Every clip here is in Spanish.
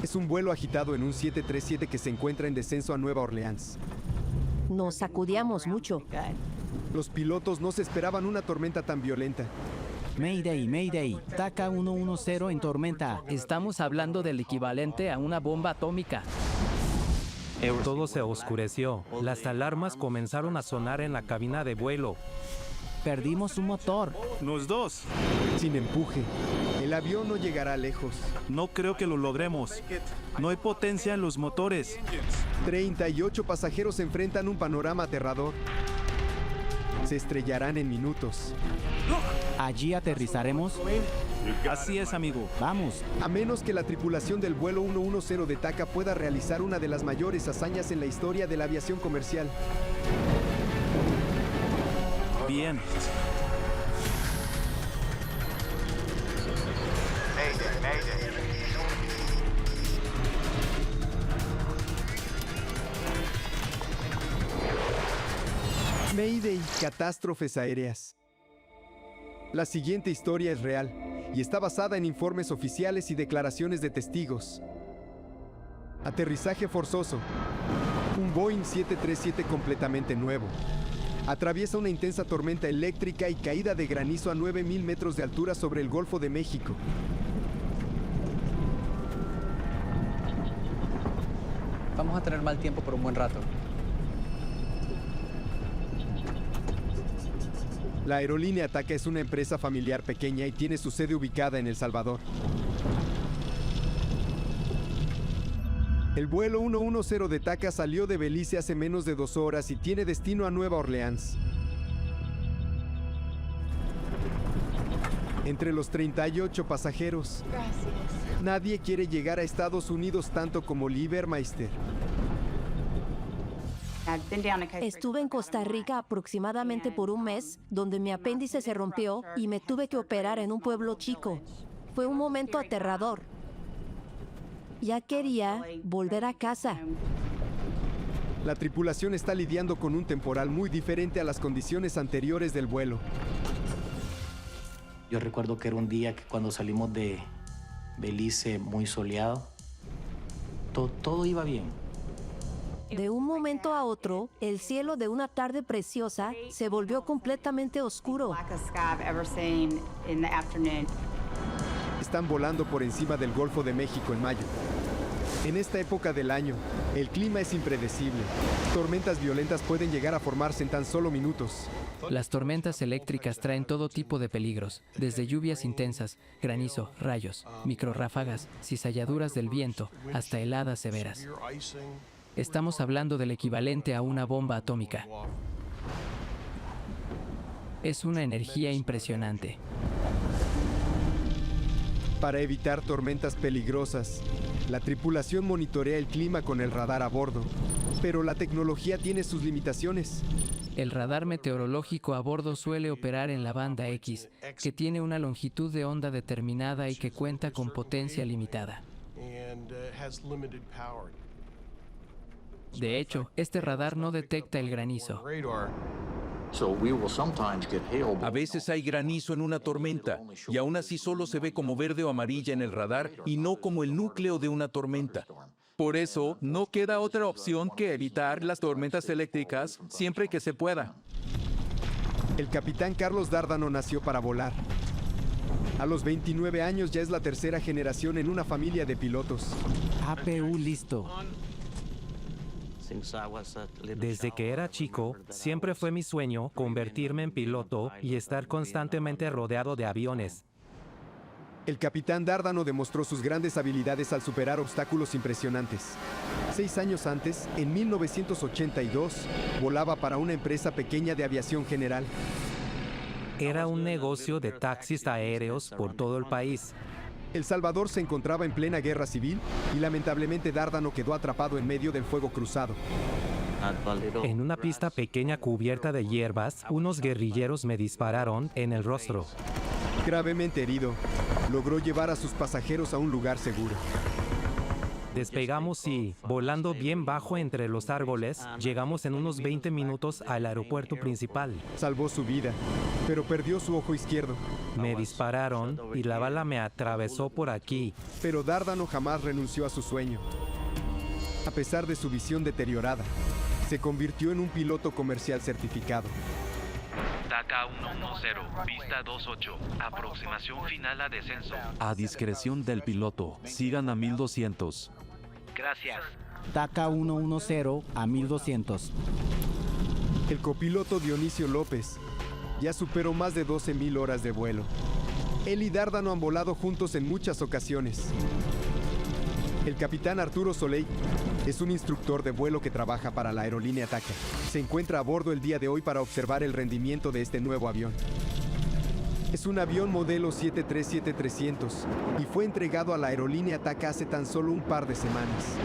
Es un vuelo agitado en un 737 que se encuentra en descenso a Nueva Orleans. Nos sacudíamos mucho. Los pilotos no se esperaban una tormenta tan violenta. Mayday, Mayday, TACA 110 en tormenta. Estamos hablando del equivalente a una bomba atómica. Todo se oscureció. Las alarmas comenzaron a sonar en la cabina de vuelo. Perdimos un motor. Los dos. Sin empuje, el avión no llegará lejos. No creo que lo logremos. No hay potencia en los motores. 38 pasajeros enfrentan un panorama aterrador. Se estrellarán en minutos. Allí aterrizaremos. Así es, amigo. Vamos. A menos que la tripulación del vuelo 110 de TACA pueda realizar una de las mayores hazañas en la historia de la aviación comercial. Bien. Mayday, catástrofes aéreas. La siguiente historia es real y está basada en informes oficiales y declaraciones de testigos. Aterrizaje forzoso. Un Boeing 737 completamente nuevo. Atraviesa una intensa tormenta eléctrica y caída de granizo a 9,000 metros de altura sobre el Golfo de México. Vamos a tener mal tiempo por un buen rato. La aerolínea TACA es una empresa familiar pequeña y tiene su sede ubicada en El Salvador. El vuelo 110 de TACA salió de Belice hace menos de 2 horas y tiene destino a Nueva Orleans. Entre los 38 pasajeros, nadie quiere llegar a Estados Unidos tanto como Lee Bermeister. Estuve en Costa Rica aproximadamente por un mes, donde mi apéndice se rompió y me tuve que operar en un pueblo chico. Fue un momento aterrador. Ya quería volver a casa. La tripulación está lidiando con un temporal muy diferente a las condiciones anteriores del vuelo. Yo recuerdo que era un día que cuando salimos de Belice muy soleado, todo iba bien. De un momento a otro, el cielo de una tarde preciosa se volvió completamente oscuro. Están volando por encima del Golfo de México en mayo. En esta época del año, el clima es impredecible. Tormentas violentas pueden llegar a formarse en tan solo minutos. Las tormentas eléctricas traen todo tipo de peligros, desde lluvias intensas, granizo, rayos, microrráfagas, cizalladuras del viento, hasta heladas severas. Estamos hablando del equivalente a una bomba atómica. Es una energía impresionante. Para evitar tormentas peligrosas, la tripulación monitorea el clima con el radar a bordo, pero la tecnología tiene sus limitaciones. El radar meteorológico a bordo suele operar en la banda X, que tiene una longitud de onda determinada y que cuenta con potencia limitada. De hecho, este radar no detecta el granizo. A veces hay granizo en una tormenta y aún así solo se ve como verde o amarilla en el radar y no como el núcleo de una tormenta. Por eso, no queda otra opción que evitar las tormentas eléctricas siempre que se pueda. El capitán Carlos Dárdano nació para volar. A los 29 años ya es la tercera generación en una familia de pilotos. APU listo. Desde que era chico, siempre fue mi sueño convertirme en piloto y estar constantemente rodeado de aviones. El capitán Dárdano demostró sus grandes habilidades al superar obstáculos impresionantes. 6 años antes, en 1982, volaba para una empresa pequeña de aviación general. Era un negocio de taxis aéreos por todo el país. El Salvador se encontraba en plena guerra civil y lamentablemente Dárdano quedó atrapado en medio del fuego cruzado. En una pista pequeña cubierta de hierbas, unos guerrilleros me dispararon en el rostro. Gravemente herido, logró llevar a sus pasajeros a un lugar seguro. Despegamos y, volando bien bajo entre los árboles, llegamos en unos 20 minutos al aeropuerto principal. Salvó su vida, pero perdió su ojo izquierdo. Me dispararon y la bala me atravesó por aquí. Pero Dárdano jamás renunció a su sueño. A pesar de su visión deteriorada, se convirtió en un piloto comercial certificado. TACA 110, pista 28, aproximación final a descenso. A discreción del piloto, sigan a 1200. Gracias. TACA 110 a 1200. El copiloto Dionisio López ya superó más de 12,000 horas de vuelo. Él y Dárdano han volado juntos en muchas ocasiones. El capitán Arturo Soleil es un instructor de vuelo que trabaja para la aerolínea TACA. Se encuentra a bordo el día de hoy para observar el rendimiento de este nuevo avión. Es un avión modelo 737-300 y fue entregado a la aerolínea TACA hace tan solo un par de semanas.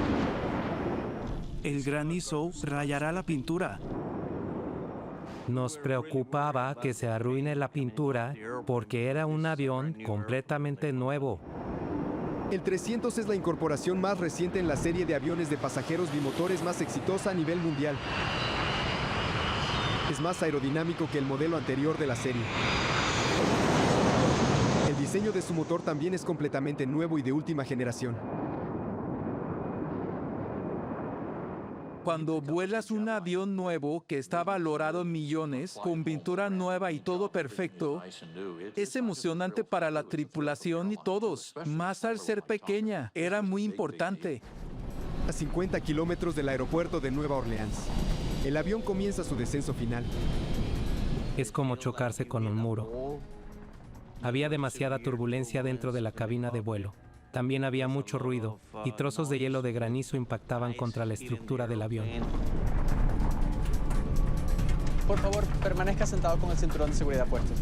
El granizo rayará la pintura. Nos preocupaba que se arruine la pintura porque era un avión completamente nuevo. El 300 es la incorporación más reciente en la serie de aviones de pasajeros bimotores más exitosa a nivel mundial. Es más aerodinámico que el modelo anterior de la serie. El diseño de su motor también es completamente nuevo y de última generación. Cuando vuelas un avión nuevo que está valorado en millones, con pintura nueva y todo perfecto, es emocionante para la tripulación y todos, más al ser pequeña, era muy importante. A 50 kilómetros del aeropuerto de Nueva Orleans, el avión comienza su descenso final. Es como chocarse con un muro. Había demasiada turbulencia dentro de la cabina de vuelo. También había mucho ruido y trozos de hielo de granizo impactaban contra la estructura del avión. Por favor, permanezca sentado con el cinturón de seguridad puesto.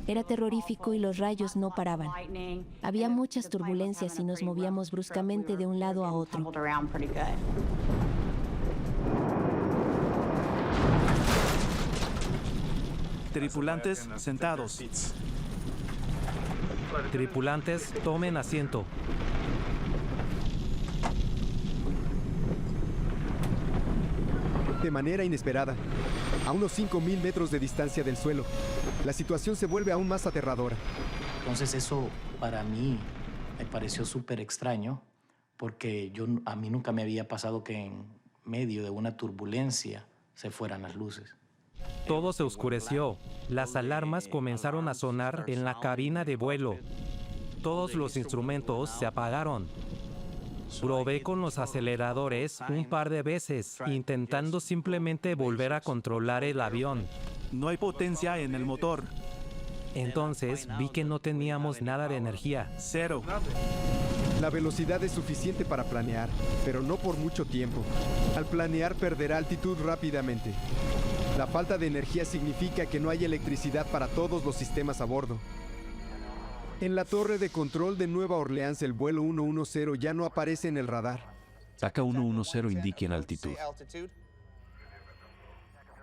Era terrorífico y los rayos no paraban. Había muchas turbulencias y nos movíamos bruscamente de un lado a otro. Tripulantes sentados. Tripulantes, tomen asiento. De manera inesperada, a unos 5,000 metros de distancia del suelo, la situación se vuelve aún más aterradora. Entonces eso para mí me pareció súper extraño porque a mí nunca me había pasado que en medio de una turbulencia se fueran las luces. Todo se oscureció. Las alarmas comenzaron a sonar en la cabina de vuelo. Todos los instrumentos se apagaron. Probé con los aceleradores un par de veces, intentando simplemente volver a controlar el avión. No hay potencia en el motor. Entonces vi que no teníamos nada de energía. Cero. La velocidad es suficiente para planear, pero no por mucho tiempo. Al planear perderá altitud rápidamente. La falta de energía significa que no hay electricidad para todos los sistemas a bordo. En la torre de control de Nueva Orleans, el vuelo 110 ya no aparece en el radar. TACA 110 indique en altitud.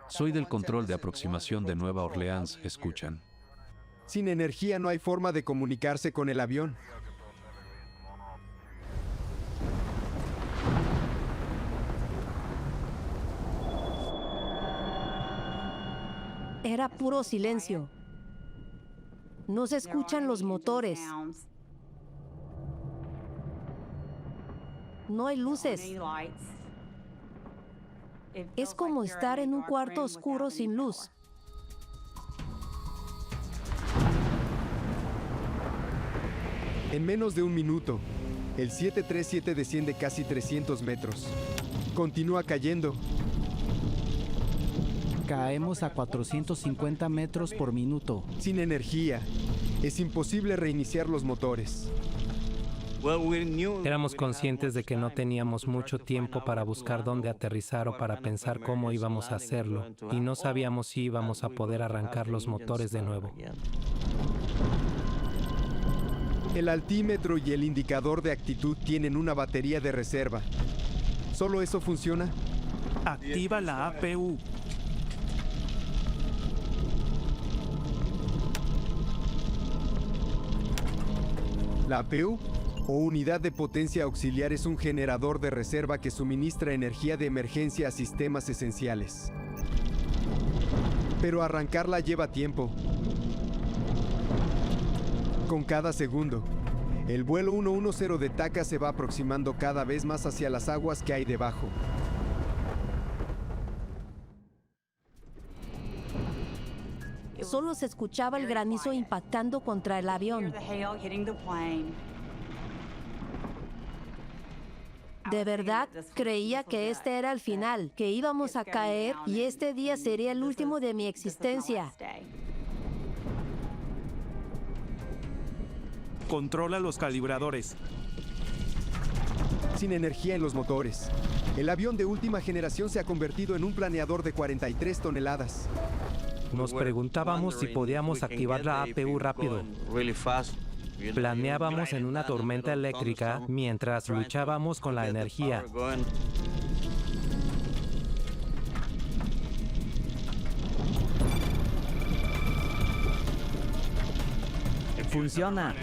Soy del control de aproximación de Nueva Orleans, escuchan. Sin energía no hay forma de comunicarse con el avión. Era puro silencio. No se escuchan los motores. No hay luces. Es como estar en un cuarto oscuro sin luz. En menos de un minuto, el 737 desciende casi 300 metros. Continúa cayendo. Caemos a 450 metros por minuto. Sin energía, es imposible reiniciar los motores. Éramos conscientes de que no teníamos mucho tiempo para buscar dónde aterrizar o para pensar cómo íbamos a hacerlo, y no sabíamos si íbamos a poder arrancar los motores de nuevo. El altímetro y el indicador de actitud tienen una batería de reserva. ¿Solo eso funciona? Activa la APU. ¿La APU? o unidad de potencia auxiliar es un generador de reserva que suministra energía de emergencia a sistemas esenciales. Pero arrancarla lleva tiempo. Con cada segundo, el vuelo 110 de TACA se va aproximando cada vez más hacia las aguas que hay debajo. Solo se escuchaba el granizo impactando contra el avión. De verdad, creía que este era el final, que íbamos a caer y este día sería el último de mi existencia. Controla los calibradores. Sin energía en los motores, el avión de última generación se ha convertido en un planeador de 43 toneladas. Nos preguntábamos si podíamos activar la APU rápido. Planeábamos en una tormenta eléctrica mientras luchábamos con la energía. Funciona.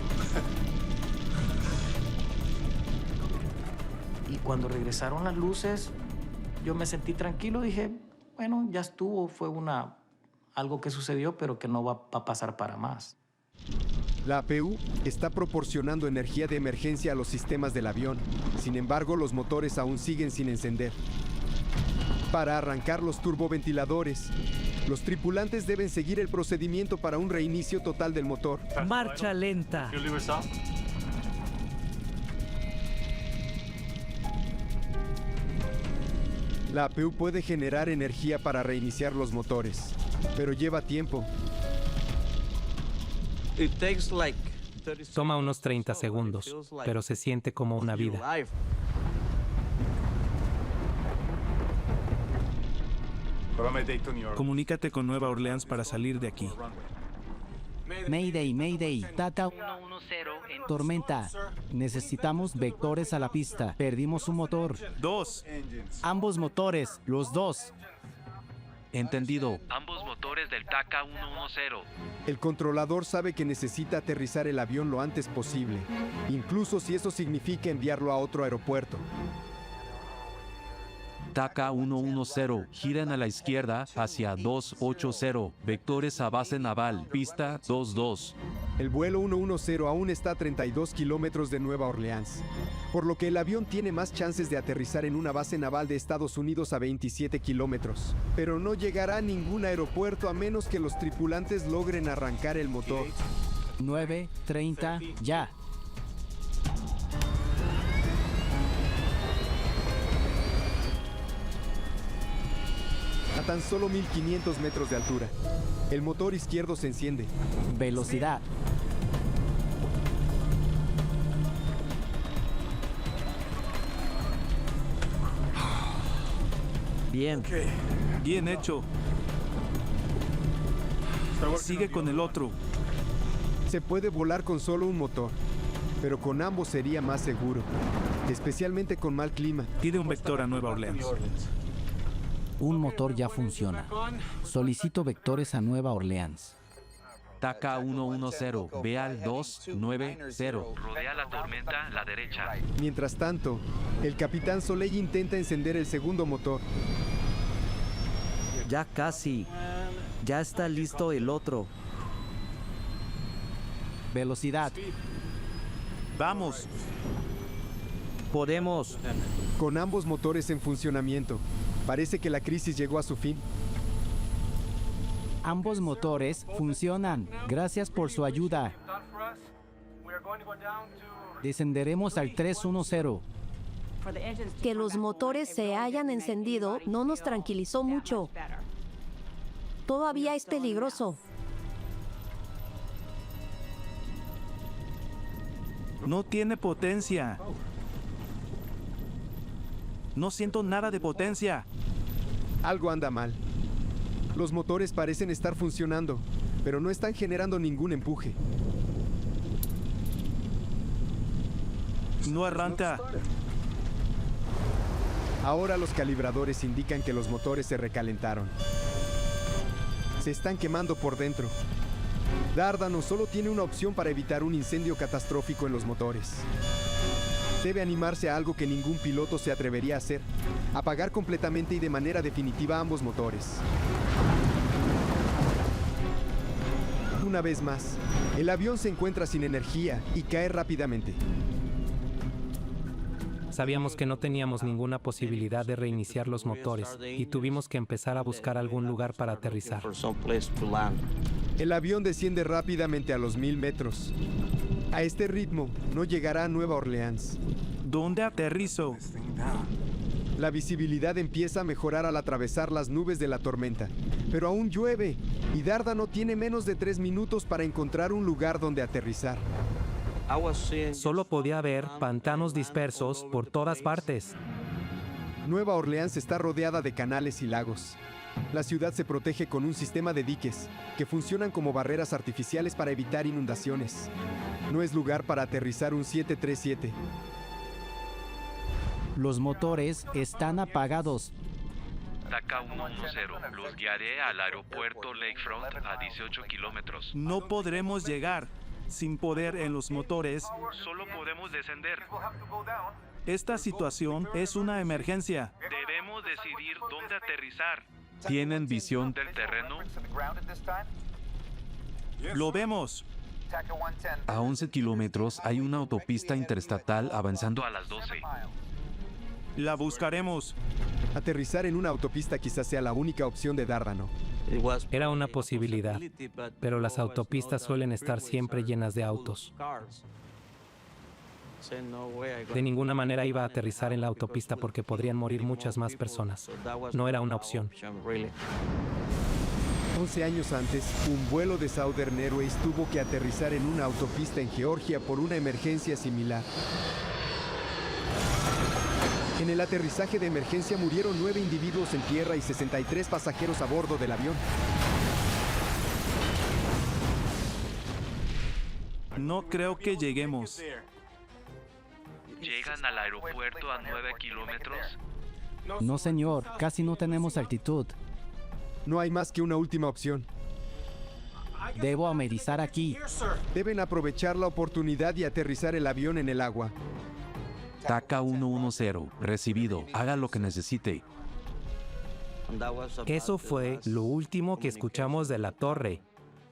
Y cuando regresaron las luces, yo me sentí tranquilo. Dije, bueno, ya estuvo. Fue algo que sucedió, pero que no va a pasar para más. La APU está proporcionando energía de emergencia a los sistemas del avión. Sin embargo, los motores aún siguen sin encender. Para arrancar los turboventiladores, los tripulantes deben seguir el procedimiento para un reinicio total del motor. Marcha lenta. La APU puede generar energía para reiniciar los motores, pero lleva tiempo. Toma unos 30 segundos, pero se siente como una vida. Comunícate con Nueva Orleans para salir de aquí. Mayday, Mayday. TACA 110 en tormenta. Necesitamos vectores a la pista. Perdimos un motor. 2. Ambos motores, los dos. Entendido. Ambos motores del TACA 110. El controlador sabe que necesita aterrizar el avión lo antes posible, incluso si eso significa enviarlo a otro aeropuerto. TACA 110, giran a la izquierda hacia 280, vectores a base naval, pista 22. El vuelo 110 aún está a 32 kilómetros de Nueva Orleans, por lo que el avión tiene más chances de aterrizar en una base naval de Estados Unidos a 27 kilómetros. Pero no llegará a ningún aeropuerto a menos que los tripulantes logren arrancar el motor. 9:30, ya. A tan solo 1500 metros de altura, el motor izquierdo se enciende. Velocidad. Bien. Bien hecho. Sigue con el otro. Se puede volar con solo un motor, pero con ambos sería más seguro, especialmente con mal clima. Pide un vector a Nueva Orleans. Un motor ya funciona. Solicito vectores a Nueva Orleans. TACA 110, ve al 290. Rodea la tormenta a la derecha. Mientras tanto, el capitán Soleil intenta encender el segundo motor. Ya casi. Ya está listo el otro. Velocidad. Vamos. Podemos. Con ambos motores en funcionamiento, parece que la crisis llegó a su fin. Ambos motores funcionan. Gracias por su ayuda. Descenderemos al 310. Que los motores se hayan encendido no nos tranquilizó mucho. Todavía es peligroso. No tiene potencia. No siento nada de potencia. Algo anda mal. Los motores parecen estar funcionando, pero no están generando ningún empuje. No arranca. Ahora los calibradores indican que los motores se recalentaron. Se están quemando por dentro. Dárdano solo tiene una opción para evitar un incendio catastrófico en los motores. Debe animarse a algo que ningún piloto se atrevería a hacer: apagar completamente y de manera definitiva ambos motores. Una vez más, el avión se encuentra sin energía y cae rápidamente. Sabíamos que no teníamos ninguna posibilidad de reiniciar los motores y tuvimos que empezar a buscar algún lugar para aterrizar. El avión desciende rápidamente a los 1000 metros. A este ritmo, no llegará a Nueva Orleans. ¿Dónde aterrizo? La visibilidad empieza a mejorar al atravesar las nubes de la tormenta, pero aún llueve y Dárdano tiene menos de 3 minutos para encontrar un lugar donde aterrizar. Solo podía ver pantanos dispersos por todas partes. Nueva Orleans está rodeada de canales y lagos. La ciudad se protege con un sistema de diques que funcionan como barreras artificiales para evitar inundaciones. No es lugar para aterrizar un 737. Los motores están apagados. TACA 110, los guiaré al aeropuerto Lakefront a 18 kilómetros. No podremos llegar sin poder en los motores. Solo podemos descender. Esta situación es una emergencia. Debemos decidir dónde aterrizar. ¿Tienen visión? ¿Del terreno? Lo vemos. A 11 kilómetros hay una autopista interestatal avanzando A las 12. La buscaremos. Aterrizar en una autopista quizás sea la única opción de Dárdano. Era una posibilidad, pero las autopistas suelen estar siempre llenas de autos. De ninguna manera iba a aterrizar en la autopista porque podrían morir muchas más personas. No era una opción. 11 años antes, un vuelo de Southern Airways tuvo que aterrizar en una autopista en Georgia por una emergencia similar. En el aterrizaje de emergencia murieron 9 individuos en tierra y 63 pasajeros a bordo del avión. No creo que lleguemos. ¿Llegan al aeropuerto a 9 kilómetros? No, señor, casi no tenemos altitud. No hay más que una última opción. Debo amerizar aquí. Deben aprovechar la oportunidad y aterrizar el avión en el agua. TACA 110, recibido. Haga lo que necesite. Eso fue lo último que escuchamos de la torre.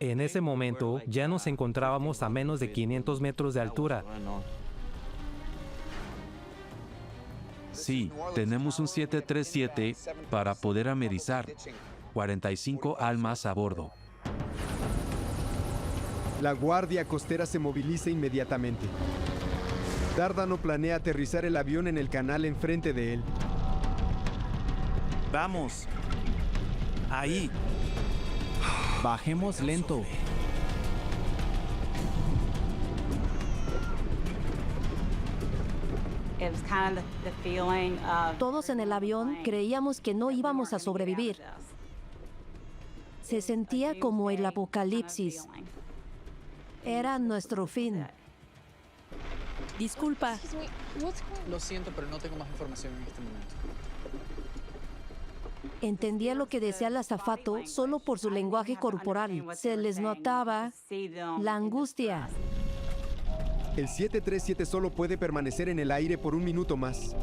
En ese momento ya nos encontrábamos a menos de 500 metros de altura. Sí, tenemos un 737 para poder amerizar. 45 almas a bordo. La guardia costera se moviliza inmediatamente. Dárdano planea aterrizar el avión en el canal enfrente de él. Vamos. Ahí. Bajemos lento. Todos en el avión creíamos que no íbamos a sobrevivir. Se sentía como el apocalipsis. Era nuestro fin. Disculpa. Lo siento, pero no tengo más información en este momento. Entendía lo que decía el azafato solo por su lenguaje corporal. Se les notaba la angustia. El 737 solo puede permanecer en el aire por un minuto más.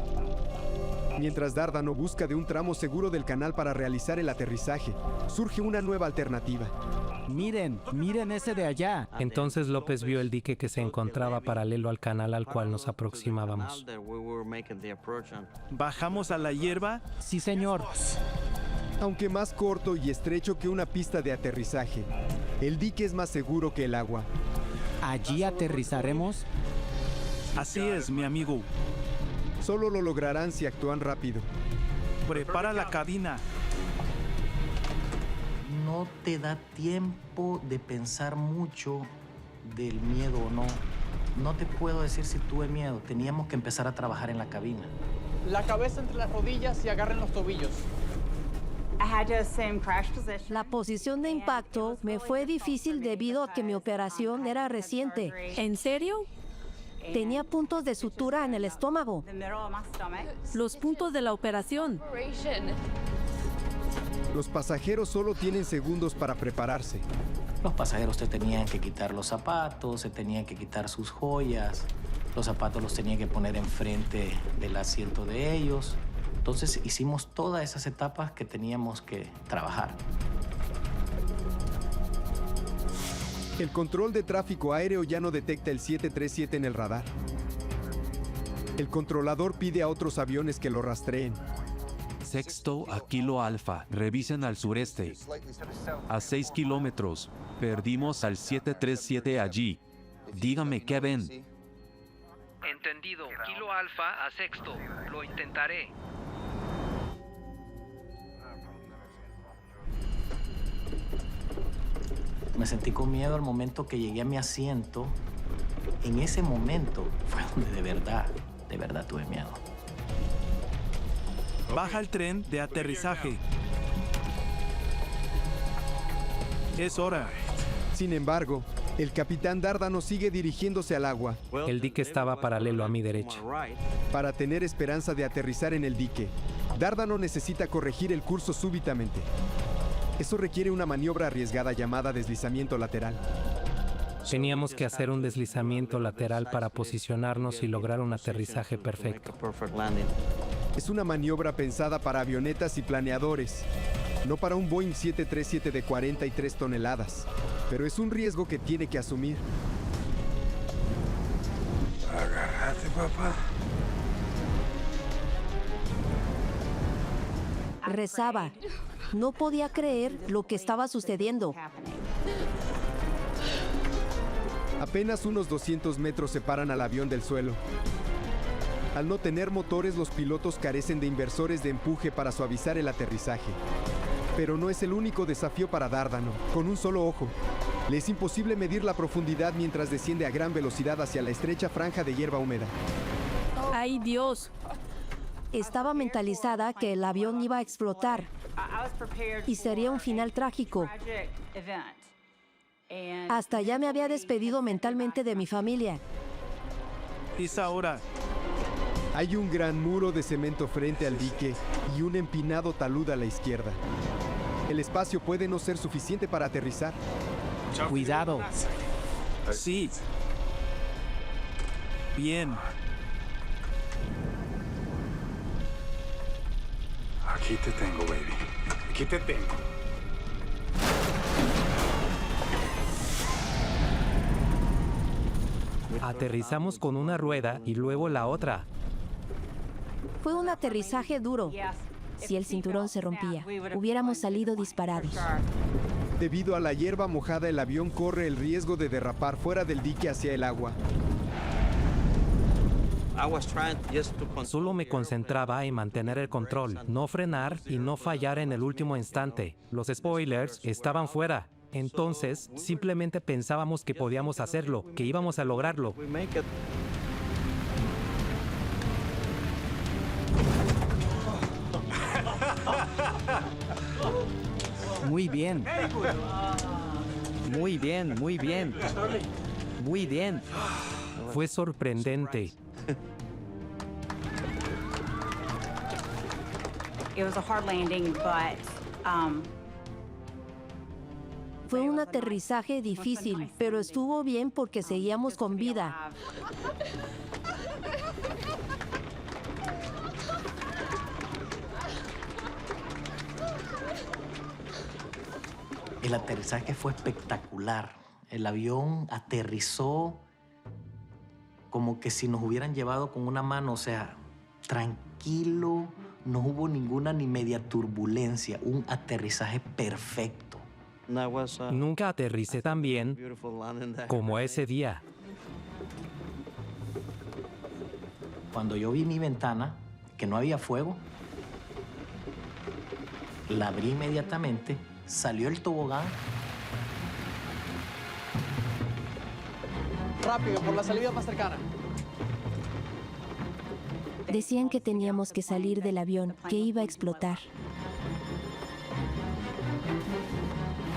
Mientras Dárdano busca de un tramo seguro del canal para realizar el aterrizaje, surge una nueva alternativa. Miren, miren ese de allá. Entonces López vio el dique que se encontraba paralelo al canal al cual nos aproximábamos. ¿Bajamos a la hierba? Sí, señor. Aunque más corto y estrecho que una pista de aterrizaje, el dique es más seguro que el agua. ¿Allí aterrizaremos? Así es, mi amigo. Solo lo lograrán si actúan rápido. Prepara la cabina. No te da tiempo de pensar mucho del miedo o no. No te puedo decir si tuve miedo. Teníamos que empezar a trabajar en la cabina. La cabeza entre las rodillas y agarren los tobillos. La posición de impacto me fue difícil debido a que mi operación era reciente. ¿En serio? Tenía puntos de sutura en el estómago. Los puntos de la operación. Los pasajeros solo tienen segundos para prepararse. Los pasajeros se tenían que quitar los zapatos, se tenían que quitar sus joyas. Los zapatos los tenía que poner enfrente del asiento de ellos. Entonces hicimos todas esas etapas que teníamos que trabajar. El control de tráfico aéreo ya no detecta el 737 en el radar. El controlador pide a otros aviones que lo rastreen. Sexto a Kilo Alfa, revisen al sureste. A 6 kilómetros, perdimos al 737 allí. Dígame qué ven. Entendido. Kilo Alfa a Sexto. Lo intentaré. Me sentí con miedo al momento que llegué a mi asiento. En ese momento fue donde de verdad tuve miedo. Baja el tren de aterrizaje. Es hora. Sin embargo, el capitán Dárdano sigue dirigiéndose al agua. El dique estaba paralelo a mi derecha. Para tener esperanza de aterrizar en el dique, Dárdano necesita corregir el curso súbitamente. Eso requiere una maniobra arriesgada llamada deslizamiento lateral. Teníamos que hacer un deslizamiento lateral para posicionarnos y lograr un aterrizaje perfecto. Es una maniobra pensada para avionetas y planeadores, no para un Boeing 737 de 43 toneladas, pero es un riesgo que tiene que asumir. Agárrate, papá. Rezaba. No podía creer lo que estaba sucediendo. Apenas unos 200 metros separan al avión del suelo. Al no tener motores, los pilotos carecen de inversores de empuje para suavizar el aterrizaje. Pero no es el único desafío para Dárdano. Con un solo ojo, le es imposible medir la profundidad mientras desciende a gran velocidad hacia la estrecha franja de hierba húmeda. ¡Ay, Dios! Estaba mentalizada que el avión iba a explotar y sería un final trágico. Hasta ya me había despedido mentalmente de mi familia. Es ahora. Hay un gran muro de cemento frente al dique y un empinado talud a la izquierda. El espacio puede no ser suficiente para aterrizar. Cuidado. Sí. Bien. Aquí te tengo, baby. Aquí te tengo. Aterrizamos con una rueda y luego la otra. Fue un aterrizaje duro. Si el cinturón se rompía, hubiéramos salido disparados. Debido a la hierba mojada, el avión corre el riesgo de derrapar fuera del dique hacia el agua. Solo me concentraba en mantener el control, no frenar y no fallar en el último instante. Los spoilers estaban fuera. Entonces, simplemente pensábamos que podíamos hacerlo, que íbamos a lograrlo. Muy bien. Muy bien, muy bien. Muy bien. Fue sorprendente. It was a hard landing, but Fue un aterrizaje difícil, pero estuvo bien porque seguíamos con vida. El aterrizaje fue espectacular. El avión aterrizó como que si nos hubieran llevado con una mano, o sea, tranquilo, no hubo ninguna ni media turbulencia, un aterrizaje perfecto. Nunca aterricé tan bien como ese día. Cuando yo vi mi ventana, que no había fuego, la abrí inmediatamente, salió el tobogán. Rápido, por la salida más cercana. Decían que teníamos que salir del avión, que iba a explotar.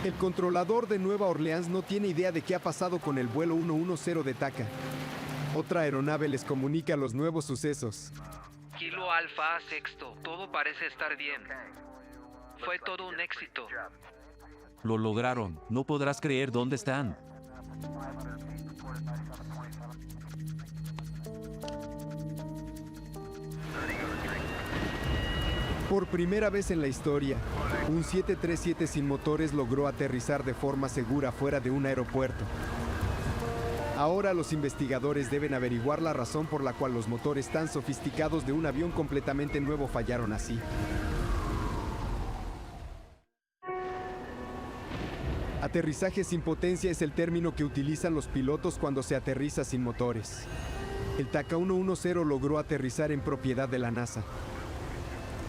El controlador de Nueva Orleans no tiene idea de qué ha pasado con el vuelo 110 de TACA. Otra aeronave les comunica los nuevos sucesos. Kilo Alfa a Sexto. Todo parece estar bien. Fue todo un éxito. Lo lograron. No podrás creer dónde están. Por primera vez en la historia, un 737 sin motores logró aterrizar de forma segura fuera de un aeropuerto. Ahora los investigadores deben averiguar la razón por la cual los motores tan sofisticados de un avión completamente nuevo fallaron así. Aterrizaje sin potencia es el término que utilizan los pilotos cuando se aterriza sin motores. El TACA 110 logró aterrizar en propiedad de la NASA.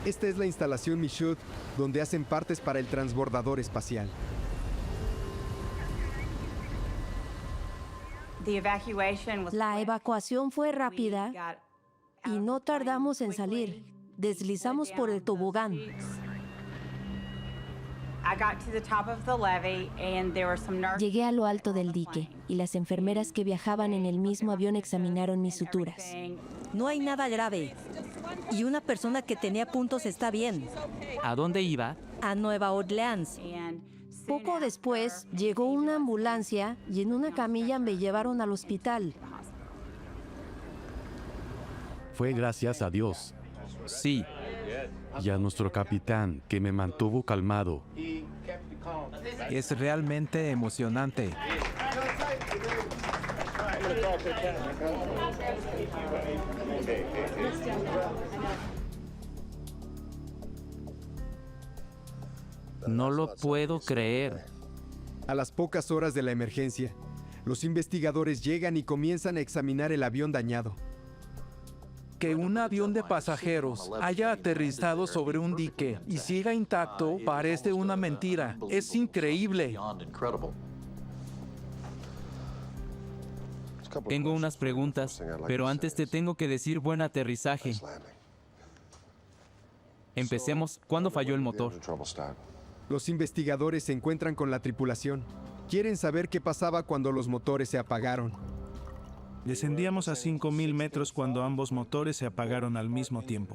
Esta es la instalación Michoud, donde hacen partes para el transbordador espacial. La evacuación fue rápida y no tardamos en salir. Deslizamos por el tobogán. Llegué a lo alto del dique y las enfermeras que viajaban en el mismo avión examinaron mis suturas. No hay nada grave. Y una persona que tenía puntos está bien. ¿A dónde iba? A Nueva Orleans. Poco después llegó una ambulancia y en una camilla me llevaron al hospital. Fue gracias a Dios. Sí. Y a nuestro capitán, que me mantuvo calmado. Es realmente emocionante. No lo puedo creer. A las pocas horas de la emergencia, los investigadores llegan y comienzan a examinar el avión dañado. Que un avión de pasajeros haya aterrizado sobre un dique y siga intacto parece una mentira. Es increíble. Tengo unas preguntas, pero antes te tengo que decir buen aterrizaje. Empecemos. ¿Cuándo falló el motor? Los investigadores se encuentran con la tripulación. Quieren saber qué pasaba cuando los motores se apagaron. Descendíamos a 5.000 metros cuando ambos motores se apagaron al mismo tiempo.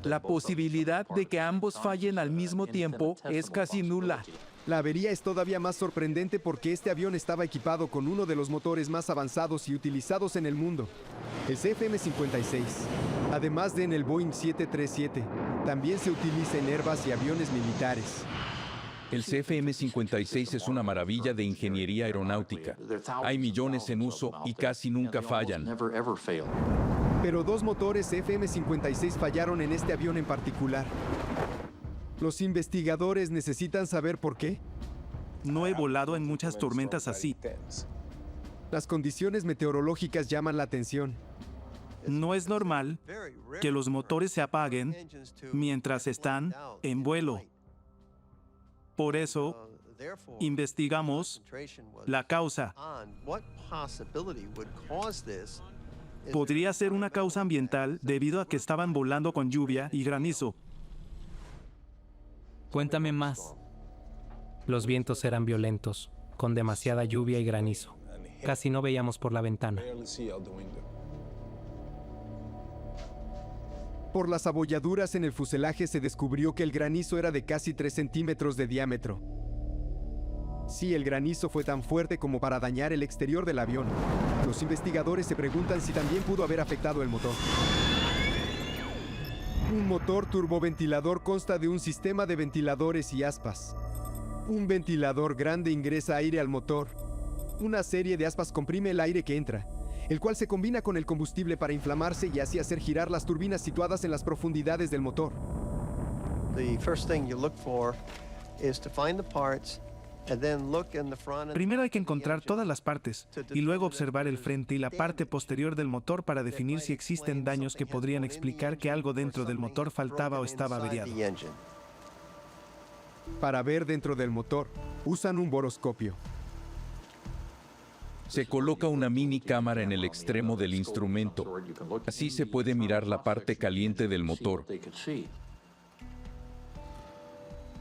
La posibilidad de que ambos fallen al mismo tiempo es casi nula. La avería es todavía más sorprendente porque este avión estaba equipado con uno de los motores más avanzados y utilizados en el mundo, el CFM56. Además de en el Boeing 737, también se utiliza en Airbus y aviones militares. El CFM56 es una maravilla de ingeniería aeronáutica. Hay millones en uso y casi nunca fallan. Pero dos motores CFM56 fallaron en este avión en particular. Los investigadores necesitan saber por qué. No he volado en muchas tormentas así. Las condiciones meteorológicas llaman la atención. No es normal que los motores se apaguen mientras están en vuelo. Por eso, investigamos la causa. Podría ser una causa ambiental debido a que estaban volando con lluvia y granizo. Cuéntame más. Los vientos eran violentos, con demasiada lluvia y granizo. Casi no veíamos por la ventana. Por las abolladuras en el fuselaje se descubrió que el granizo era de casi 3 centímetros de diámetro. Sí, el granizo fue tan fuerte como para dañar el exterior del avión. Los investigadores se preguntan si también pudo haber afectado el motor. Un motor turboventilador consta de un sistema de ventiladores y aspas. Un ventilador grande ingresa aire al motor. Una serie de aspas comprime el aire que entra, el cual se combina con el combustible para inflamarse y así hacer girar las turbinas situadas en las profundidades del motor. Primero hay que encontrar todas las partes y luego observar el frente y la parte posterior del motor para definir si existen daños que podrían explicar que algo dentro del motor faltaba o estaba averiado. Para ver dentro del motor, usan un boroscopio. Se coloca una mini cámara en el extremo del instrumento. Así se puede mirar la parte caliente del motor.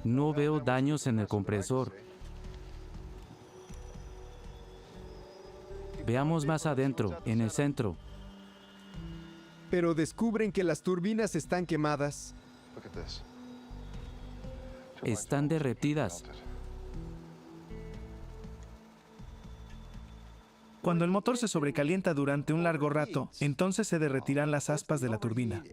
No veo daños en el compresor. Veamos más adentro, en el centro. Pero descubren que las turbinas están quemadas. Están derretidas. Cuando el motor se sobrecalienta durante un largo rato, entonces se derretirán las aspas de la turbina.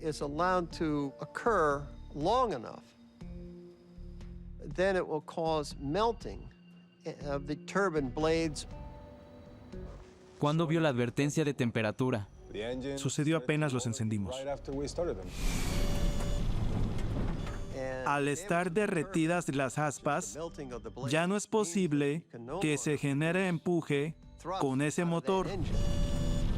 ¿Cuándo vio la advertencia de temperatura? Sucedió apenas los encendimos. Al estar derretidas las aspas, ya no es posible que se genere empuje con ese motor.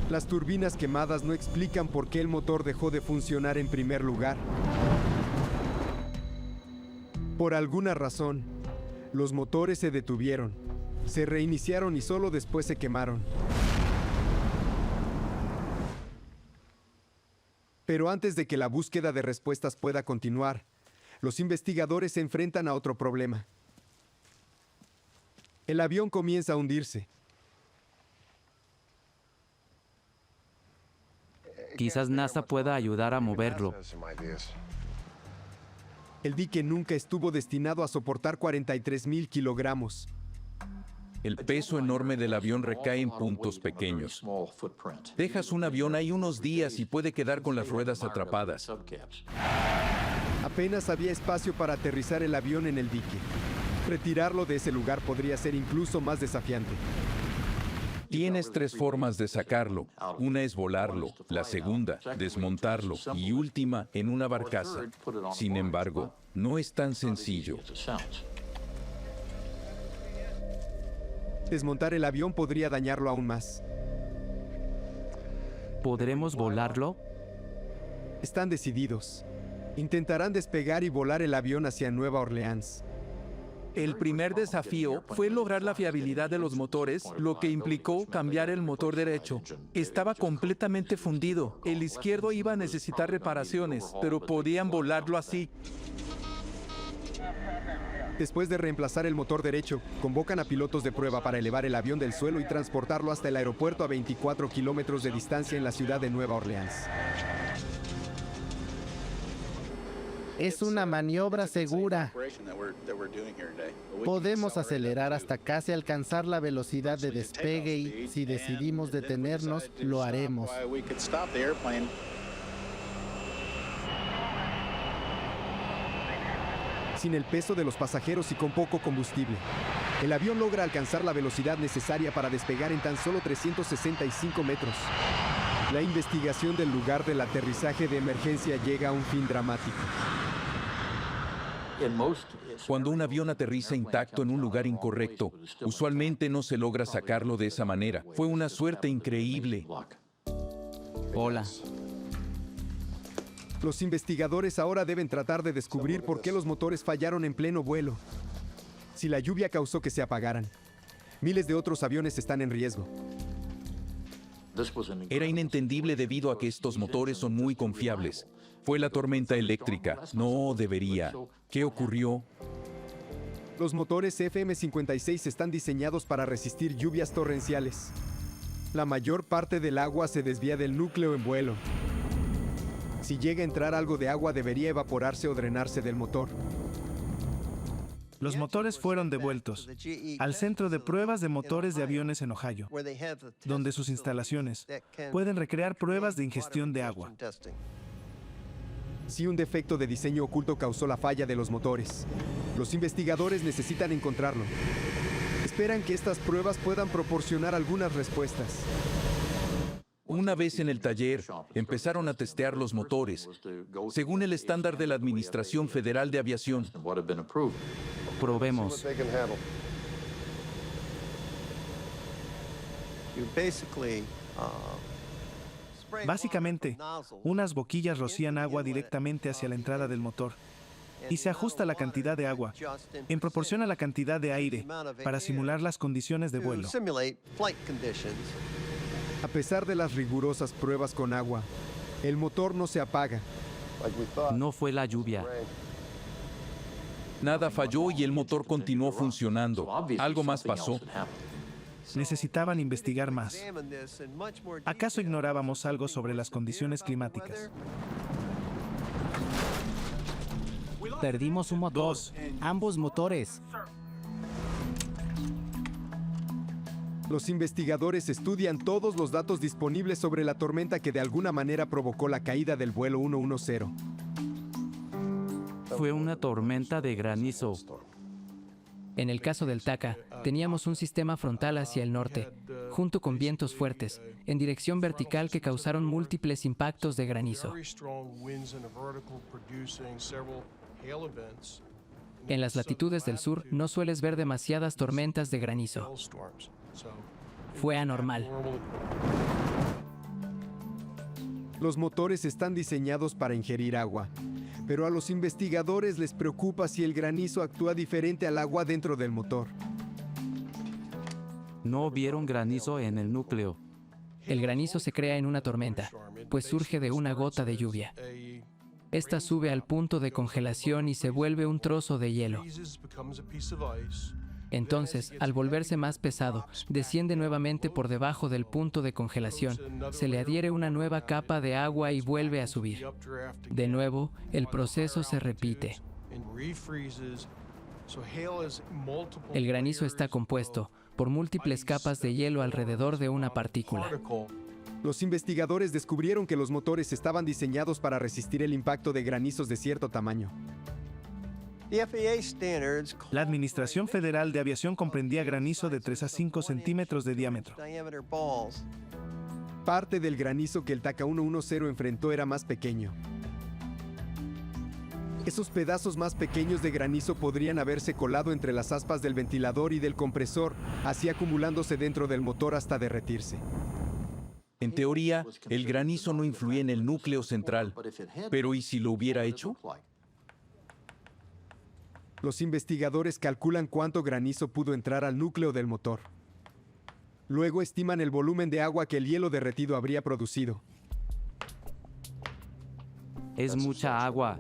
Las turbinas quemadas no explican por qué el motor dejó de funcionar en primer lugar. Por alguna razón, los motores se detuvieron, se reiniciaron y solo después se quemaron. Pero antes de que la búsqueda de respuestas pueda continuar, los investigadores se enfrentan a otro problema. El avión comienza a hundirse. Quizás NASA pueda ayudar a moverlo. El dique nunca estuvo destinado a soportar 43,000 kilogramos. El peso enorme del avión recae en puntos pequeños. Dejas un avión ahí unos días y puede quedar con las ruedas atrapadas. Apenas había espacio para aterrizar el avión en el dique. Retirarlo de ese lugar podría ser incluso más desafiante. Tienes 3 formas de sacarlo. Una es volarlo, la segunda, desmontarlo y última, en una barcaza. Sin embargo, no es tan sencillo. Desmontar el avión podría dañarlo aún más. ¿Podremos volarlo? Están decididos. Intentarán despegar y volar el avión hacia Nueva Orleans. El primer desafío fue lograr la fiabilidad de los motores, lo que implicó cambiar el motor derecho. Estaba completamente fundido. El izquierdo iba a necesitar reparaciones, pero podían volarlo así. Después de reemplazar el motor derecho, convocan a pilotos de prueba para elevar el avión del suelo y transportarlo hasta el aeropuerto a 24 kilómetros de distancia en la ciudad de Nueva Orleans. Es una maniobra segura. Podemos acelerar hasta casi alcanzar la velocidad de despegue y, si decidimos detenernos, lo haremos. Sin el peso de los pasajeros y con poco combustible, el avión logra alcanzar la velocidad necesaria para despegar en tan solo 365 metros. La investigación del lugar del aterrizaje de emergencia llega a un fin dramático. Cuando un avión aterriza intacto en un lugar incorrecto, usualmente no se logra sacarlo de esa manera. Fue una suerte increíble. Hola. Los investigadores ahora deben tratar de descubrir por qué los motores fallaron en pleno vuelo. Si la lluvia causó que se apagaran, miles de otros aviones están en riesgo. Era inentendible debido a que estos motores son muy confiables. Fue la tormenta eléctrica. No debería. ¿Qué ocurrió? Los motores FM56 están diseñados para resistir lluvias torrenciales. La mayor parte del agua se desvía del núcleo en vuelo. Si llega a entrar algo de agua, debería evaporarse o drenarse del motor. Los motores fueron devueltos al Centro de Pruebas de Motores de Aviones en Ohio, donde sus instalaciones pueden recrear pruebas de ingestión de agua. Si un defecto de diseño oculto causó la falla de los motores, los investigadores necesitan encontrarlo. Esperan que estas pruebas puedan proporcionar algunas respuestas. Una vez en el taller, empezaron a testear los motores, según el estándar de la Administración Federal de Aviación. Probemos. Básicamente, unas boquillas rocían agua directamente hacia la entrada del motor y se ajusta la cantidad de agua en proporción a la cantidad de aire para simular las condiciones de vuelo. A pesar de las rigurosas pruebas con agua, el motor no se apaga. No fue la lluvia. Nada falló y el motor continuó funcionando. Algo más pasó. Necesitaban investigar más. ¿Acaso ignorábamos algo sobre las condiciones climáticas? Perdimos un motor. Ambos motores. Los investigadores estudian todos los datos disponibles sobre la tormenta que de alguna manera provocó la caída del vuelo 110. Fue una tormenta de granizo. En el caso del Taka, teníamos un sistema frontal hacia el norte, junto con vientos fuertes, en dirección vertical que causaron múltiples impactos de granizo. En las latitudes del sur no sueles ver demasiadas tormentas de granizo. Fue anormal. Los motores están diseñados para ingerir agua, pero a los investigadores les preocupa si el granizo actúa diferente al agua dentro del motor. No vieron granizo en el núcleo. El granizo se crea en una tormenta, pues surge de una gota de lluvia. Esta sube al punto de congelación y se vuelve un trozo de hielo. Entonces, al volverse más pesado, desciende nuevamente por debajo del punto de congelación, se le adhiere una nueva capa de agua y vuelve a subir. De nuevo, el proceso se repite. El granizo está compuesto por múltiples capas de hielo alrededor de una partícula. Los investigadores descubrieron que los motores estaban diseñados para resistir el impacto de granizos de cierto tamaño. La Administración Federal de Aviación comprendía granizo de 3 a 5 centímetros de diámetro. Parte del granizo que el Taka 110 enfrentó era más pequeño. Esos pedazos más pequeños de granizo podrían haberse colado entre las aspas del ventilador y del compresor, así acumulándose dentro del motor hasta derretirse. En teoría, el granizo no influye en el núcleo central, pero ¿y si lo hubiera hecho? Los investigadores calculan cuánto granizo pudo entrar al núcleo del motor. Luego estiman el volumen de agua que el hielo derretido habría producido. Es mucha agua.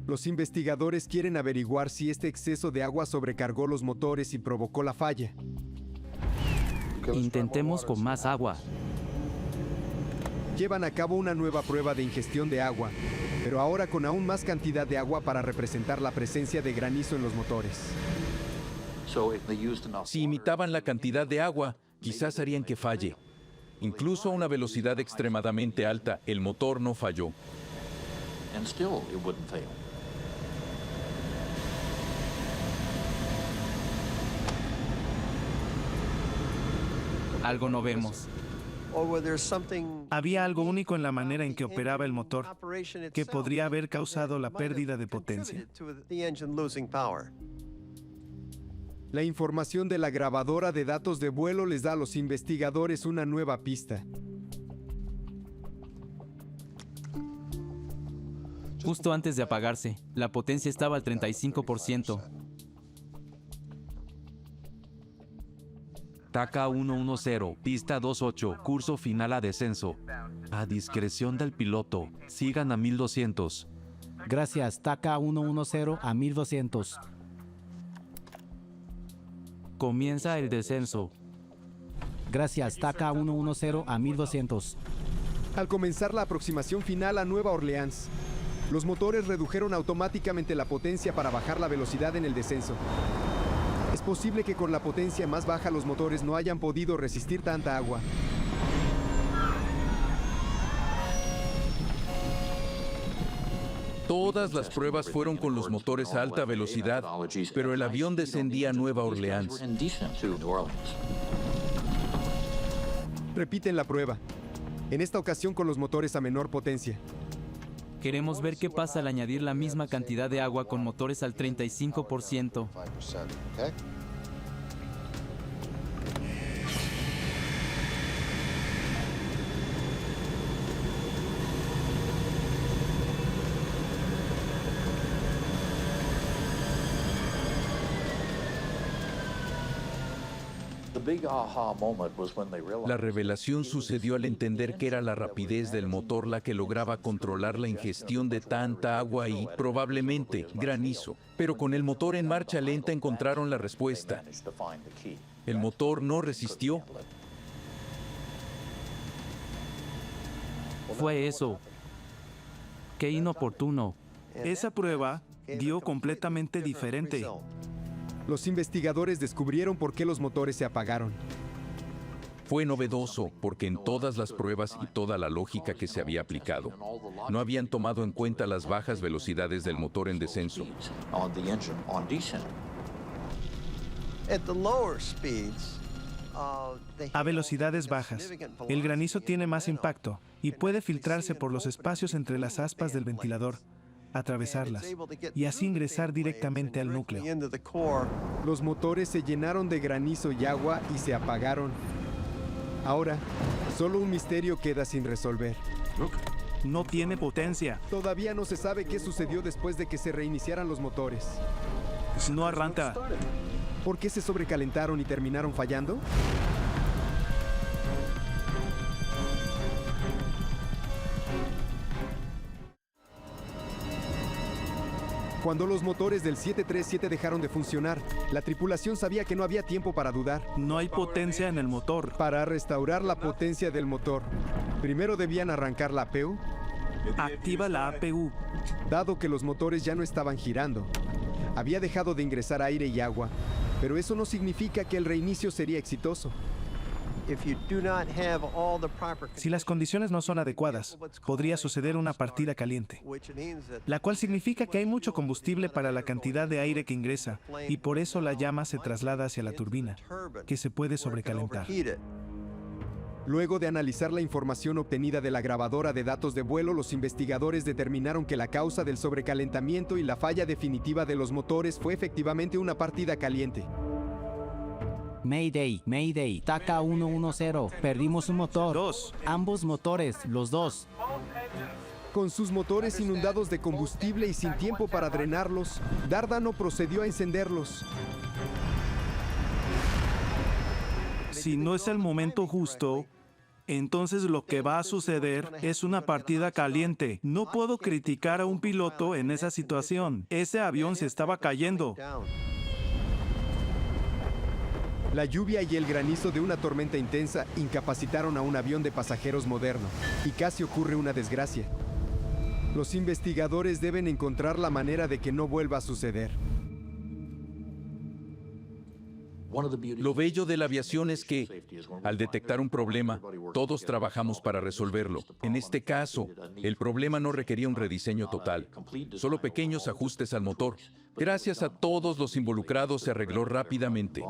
Los investigadores quieren averiguar si este exceso de agua sobrecargó los motores y provocó la falla. Intentemos con más agua. Llevan a cabo una nueva prueba de ingestión de agua, pero ahora con aún más cantidad de agua para representar la presencia de granizo en los motores. Si imitaban la cantidad de agua, quizás harían que falle. Incluso a una velocidad extremadamente alta, el motor no falló. Algo no vemos. Había algo único en la manera en que operaba el motor, que podría haber causado la pérdida de potencia. La información de la grabadora de datos de vuelo les da a los investigadores una nueva pista. Justo antes de apagarse, la potencia estaba al 35%. Taka 110, pista 28, curso final a descenso. A discreción del piloto, sigan a 1200. Gracias, Taka 110 a 1200. Comienza el descenso. Gracias, Taka 110 a 1200. Al comenzar la aproximación final a Nueva Orleans, los motores redujeron automáticamente la potencia para bajar la velocidad en el descenso. Es posible que con la potencia más baja los motores no hayan podido resistir tanta agua. Todas las pruebas fueron con los motores a alta velocidad, pero el avión descendía a Nueva Orleans. Repiten la prueba, en esta ocasión con los motores a menor potencia. Queremos ver qué pasa al añadir la misma cantidad de agua con motores al 35%. La revelación sucedió al entender que era la rapidez del motor la que lograba controlar la ingestión de tanta agua y, probablemente, granizo. Pero con el motor en marcha lenta encontraron la respuesta. El motor no resistió. Fue eso. Qué inoportuno. Esa prueba dio completamente diferente. Los investigadores descubrieron por qué los motores se apagaron. Fue novedoso porque en todas las pruebas y toda la lógica que se había aplicado, no habían tomado en cuenta las bajas velocidades del motor en descenso. A velocidades bajas, el granizo tiene más impacto y puede filtrarse por los espacios entre las aspas del ventilador, atravesarlas y así ingresar directamente al núcleo. Los motores se llenaron de granizo y agua y se apagaron. Ahora, solo un misterio queda sin resolver. No tiene potencia. Todavía no se sabe qué sucedió después de que se reiniciaran los motores. No arranca. ¿Por qué se sobrecalentaron y terminaron fallando? Cuando los motores del 737 dejaron de funcionar, la tripulación sabía que no había tiempo para dudar. No hay potencia en el motor. Para restaurar la potencia del motor, primero debían arrancar la APU. Activa la APU. Dado que los motores ya no estaban girando, había dejado de ingresar aire y agua, pero eso no significa que el reinicio sería exitoso. Si las condiciones no son adecuadas, podría suceder una partida caliente, la cual significa que hay mucho combustible para la cantidad de aire que ingresa, y por eso la llama se traslada hacia la turbina, que se puede sobrecalentar. Luego de analizar la información obtenida de la grabadora de datos de vuelo, los investigadores determinaron que la causa del sobrecalentamiento y la falla definitiva de los motores fue efectivamente una partida caliente. Mayday, Mayday, TACA 110, perdimos un motor. Ambos motores, los dos. Con sus motores inundados de combustible y sin tiempo para drenarlos, Dárdano procedió a encenderlos. Si no es el momento justo, entonces lo que va a suceder es una partida caliente. No puedo criticar a un piloto en esa situación. Ese avión se estaba cayendo. La lluvia y el granizo de una tormenta intensa incapacitaron a un avión de pasajeros moderno, y casi ocurre una desgracia. Los investigadores deben encontrar la manera de que no vuelva a suceder. Lo bello de la aviación es que, al detectar un problema, todos trabajamos para resolverlo. En este caso, el problema no requería un rediseño total, solo pequeños ajustes al motor. Gracias a todos los involucrados se arregló rápidamente.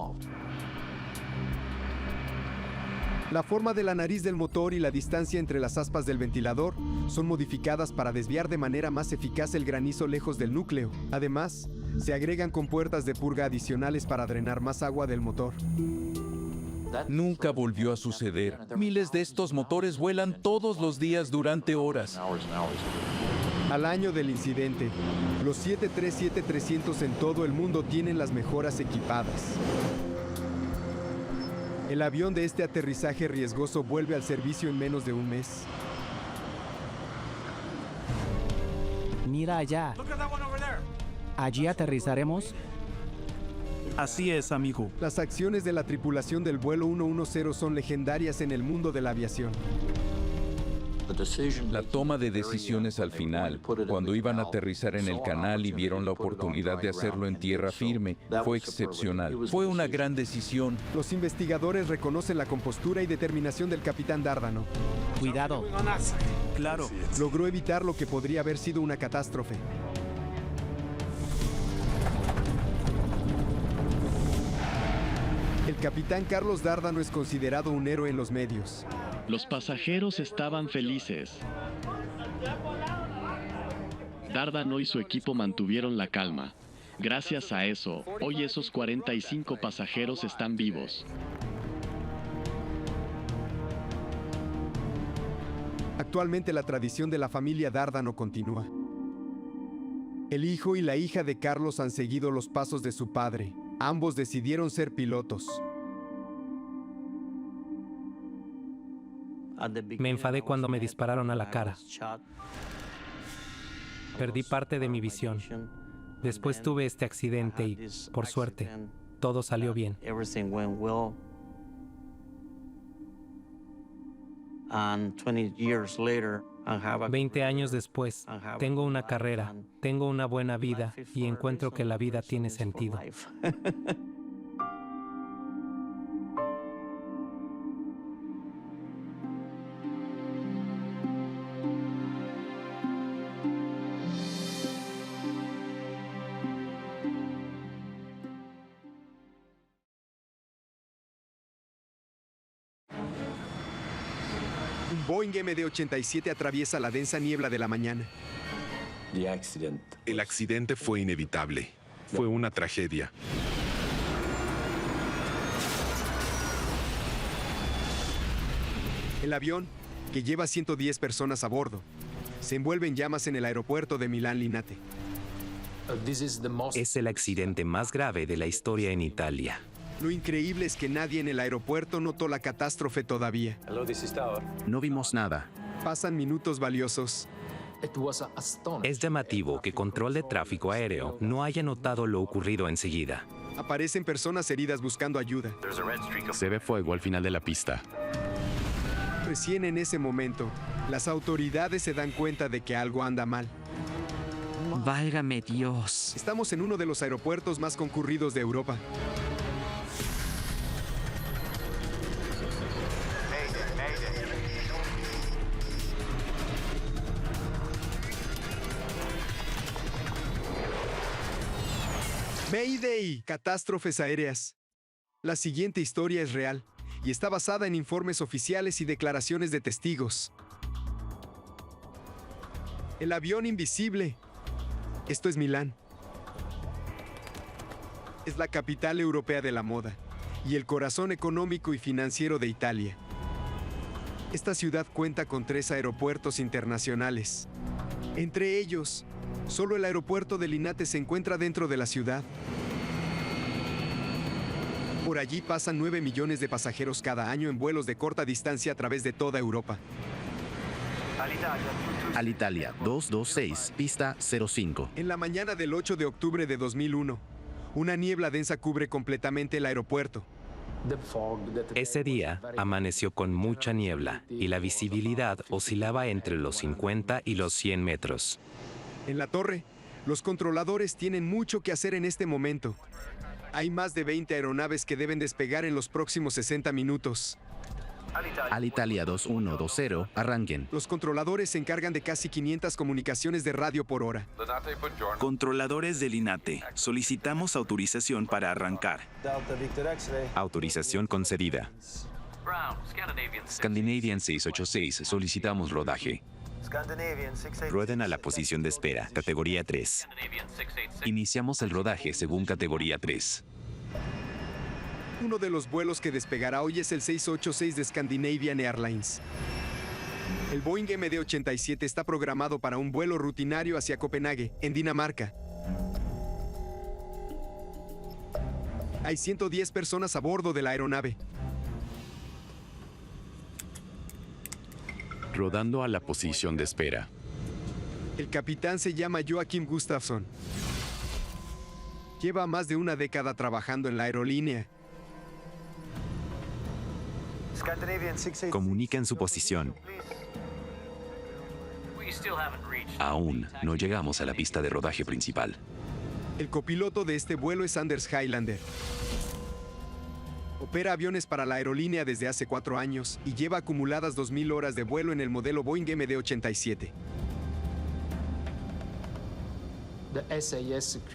La forma de la nariz del motor y la distancia entre las aspas del ventilador son modificadas para desviar de manera más eficaz el granizo lejos del núcleo. Además, se agregan compuertas de purga adicionales para drenar más agua del motor. Nunca volvió a suceder. Miles de estos motores vuelan todos los días durante horas. Al año del incidente, los 737-300 en todo el mundo tienen las mejoras equipadas. El avión de este aterrizaje riesgoso vuelve al servicio en menos de un mes. Mira allá. ¿Allí aterrizaremos? Así es, amigo. Las acciones de la tripulación del vuelo 110 son legendarias en el mundo de la aviación. La toma de decisiones al final, cuando iban a aterrizar en el canal y vieron la oportunidad de hacerlo en tierra firme, fue excepcional. Fue una gran decisión. Los investigadores reconocen la compostura y determinación del capitán Dárdano. Cuidado. Claro. Logró evitar lo que podría haber sido una catástrofe. El capitán Carlos Dárdano es considerado un héroe en los medios. Los pasajeros estaban felices. Dárdano y su equipo mantuvieron la calma. Gracias a eso, hoy esos 45 pasajeros están vivos. Actualmente la tradición de la familia Dárdano continúa. El hijo y la hija de Carlos han seguido los pasos de su padre. Ambos decidieron ser pilotos. Me enfadé cuando me dispararon a la cara. Perdí parte de mi visión. Después tuve este accidente y, por suerte, todo salió bien. And 20 years later, 20 años después, tengo una carrera, tengo una buena vida y encuentro que la vida tiene sentido. Un Boeing MD-87 atraviesa la densa niebla de la mañana. El accidente fue inevitable. Fue una tragedia. El avión, que lleva 110 personas a bordo, se envuelve en llamas en el aeropuerto de Milán Linate. Es el accidente más grave de la historia en Italia. Lo increíble es que nadie en el aeropuerto notó la catástrofe todavía. No vimos nada. Pasan minutos valiosos. Es llamativo que Control de Tráfico Aéreo no haya notado lo ocurrido enseguida. Aparecen personas heridas buscando ayuda. Se ve fuego al final de la pista. Recién en ese momento, las autoridades se dan cuenta de que algo anda mal. Válgame Dios. Estamos en uno de los aeropuertos más concurridos de Europa. Mayday, catástrofes aéreas. La siguiente historia es real y está basada en informes oficiales y declaraciones de testigos. El avión invisible. Esto es Milán. Es la capital europea de la moda y el corazón económico y financiero de Italia. Esta ciudad cuenta con 3 aeropuertos internacionales. Entre ellos, solo el aeropuerto de Linate se encuentra dentro de la ciudad. Por allí pasan 9 millones de pasajeros cada año en vuelos de corta distancia a través de toda Europa. Alitalia 226, pista 05. En la mañana del 8 de octubre de 2001, una niebla densa cubre completamente el aeropuerto. Ese día amaneció con mucha niebla y la visibilidad oscilaba entre los 50 y los 100 metros. En la torre, los controladores tienen mucho que hacer en este momento. Hay más de 20 aeronaves que deben despegar en los próximos 60 minutos. Alitalia 2120, arranquen. Los controladores se encargan de casi 500 comunicaciones de radio por hora. Controladores de Linate, solicitamos autorización para arrancar. Autorización concedida. Scandinavian 686, solicitamos rodaje. Rueden a la posición de espera, categoría 3. Iniciamos el rodaje según categoría 3. Uno de los vuelos que despegará hoy es el 686 de Scandinavian Airlines. El Boeing MD-87 está programado para un vuelo rutinario hacia Copenhague, en Dinamarca. Hay 110 personas a bordo de la aeronave. Rodando a la posición de espera. El capitán se llama Joachim Gustafsson. Lleva más de una década trabajando en la aerolínea. Comuniquen su posición. Aún no llegamos a la pista de rodaje principal. El copiloto de este vuelo es Anders Highlander. Opera aviones para la aerolínea desde hace 4 años y lleva acumuladas 2.000 horas de vuelo en el modelo Boeing MD-87.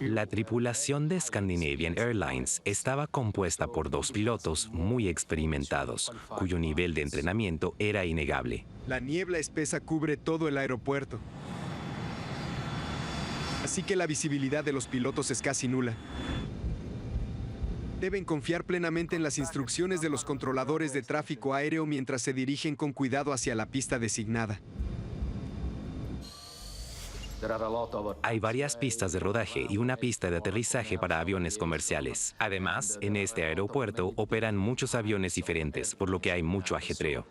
La tripulación de Scandinavian Airlines estaba compuesta por 2 pilotos muy experimentados, cuyo nivel de entrenamiento era innegable. La niebla espesa cubre todo el aeropuerto, así que la visibilidad de los pilotos es casi nula. Deben confiar plenamente en las instrucciones de los controladores de tráfico aéreo mientras se dirigen con cuidado hacia la pista designada. Hay varias pistas de rodaje y una pista de aterrizaje para aviones comerciales. Además, en este aeropuerto operan muchos aviones diferentes, por lo que hay mucho ajetreo.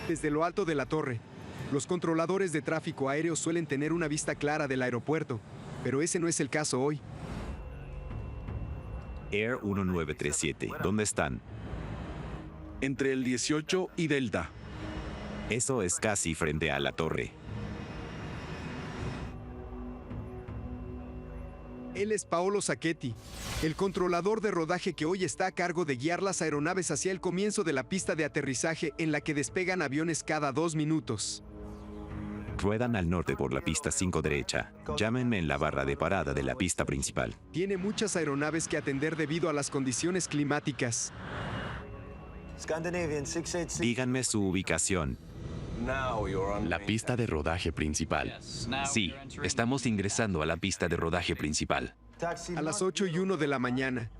Desde lo alto de la torre, los controladores de tráfico aéreo suelen tener una vista clara del aeropuerto, pero ese no es el caso hoy. Air 1937, ¿dónde están? entre el 18 y Delta. Eso es casi frente a la torre. Él es Paolo Sacchetti, el controlador de rodaje que hoy está a cargo de guiar las aeronaves hacia el comienzo de la pista de aterrizaje en la que despegan aviones cada 2 minutos. Ruedan al norte por la pista 5 derecha. Llámenme en la barra de parada de la pista principal. Tiene muchas aeronaves que atender debido a las condiciones climáticas. Díganme su ubicación. La pista de rodaje principal. Sí, estamos ingresando a la pista de rodaje principal. A las 8:01 de la mañana,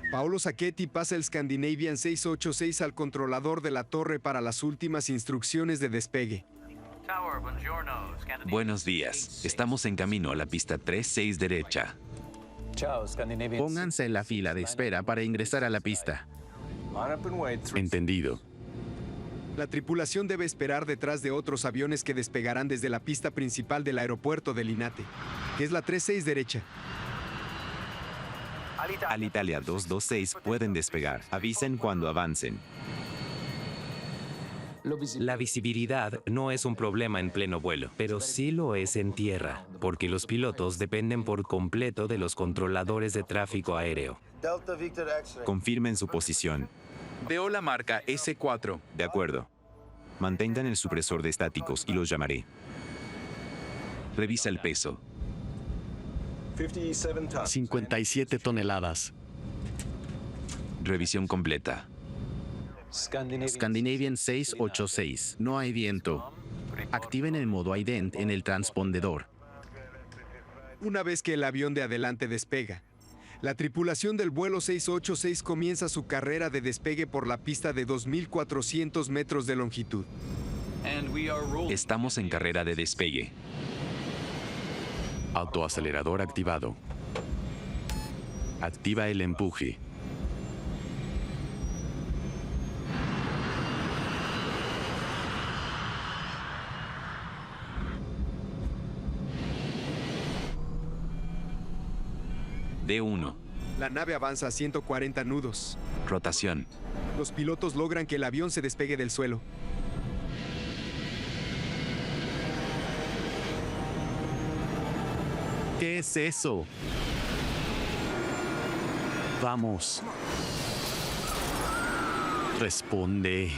Paolo Sacchetti pasa el Scandinavian 686 al controlador de la torre para las últimas instrucciones de despegue. Buenos días. Estamos en camino a la pista 36 derecha. Pónganse en la fila de espera para ingresar a la pista. Entendido. La tripulación debe esperar detrás de otros aviones que despegarán desde la pista principal del aeropuerto de Linate, que es la 36 derecha. Alitalia 226 pueden despegar. Avisen cuando avancen. La visibilidad no es un problema en pleno vuelo, pero sí lo es en tierra, porque los pilotos dependen por completo de los controladores de tráfico aéreo. Confirmen su posición. Veo la marca S4. De acuerdo. Mantengan el supresor de estáticos y los llamaré. Revisa el peso. 57 toneladas. Revisión completa. Scandinavian 686. No hay viento. Activen el modo ident en el transpondedor. Una vez que el avión de adelante despega, la tripulación del vuelo 686 comienza su carrera de despegue por la pista de 2.400 metros de longitud. Estamos en carrera de despegue. Autoacelerador activado. Activa el empuje. D1. La nave avanza a 140 nudos. Rotación. Los pilotos logran que el avión se despegue del suelo. ¿Qué es eso? Vamos. Responde.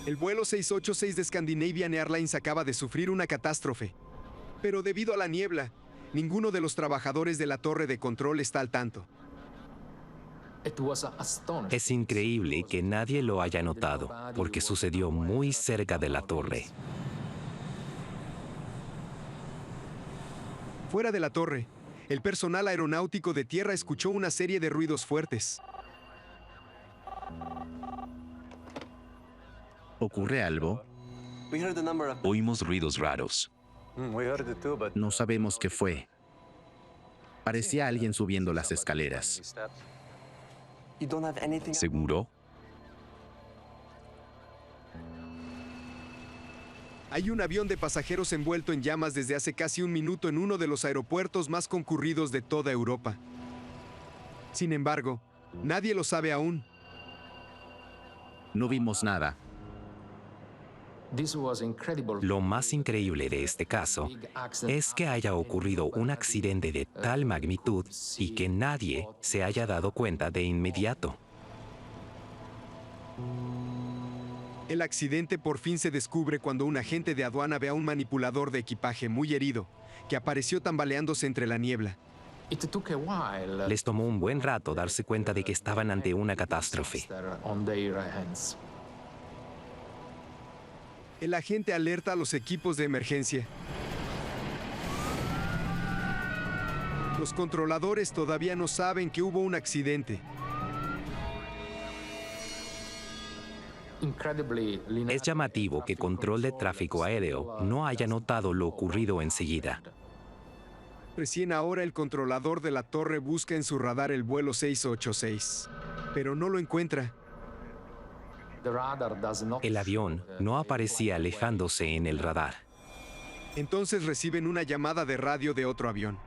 El vuelo 686 de Scandinavian Airlines acaba de sufrir una catástrofe. Pero debido a la niebla, ninguno de los trabajadores de la torre de control está al tanto. Es increíble que nadie lo haya notado, porque sucedió muy cerca de la torre. Fuera de la torre, el personal aeronáutico de tierra escuchó una serie de ruidos fuertes. ¿Ocurre algo? Oímos ruidos raros. No sabemos qué fue. Parecía alguien subiendo las escaleras. ¿Seguro? Hay un avión de pasajeros envuelto en llamas desde hace casi un minuto en uno de los aeropuertos más concurridos de toda Europa. Sin embargo, nadie lo sabe aún. No vimos nada. Lo más increíble de este caso es que haya ocurrido un accidente de tal magnitud y que nadie se haya dado cuenta de inmediato. El accidente por fin se descubre cuando un agente de aduana ve a un manipulador de equipaje muy herido, que apareció tambaleándose entre la niebla. Les tomó un buen rato darse cuenta de que estaban ante una catástrofe. El agente alerta a los equipos de emergencia. Los controladores todavía no saben que hubo un accidente. Es llamativo que Control de Tráfico Aéreo no haya notado lo ocurrido enseguida. Recién ahora el controlador de la torre busca en su radar el vuelo 686, pero no lo encuentra. El avión no aparecía alejándose en el radar. Entonces reciben una llamada de radio de otro avión.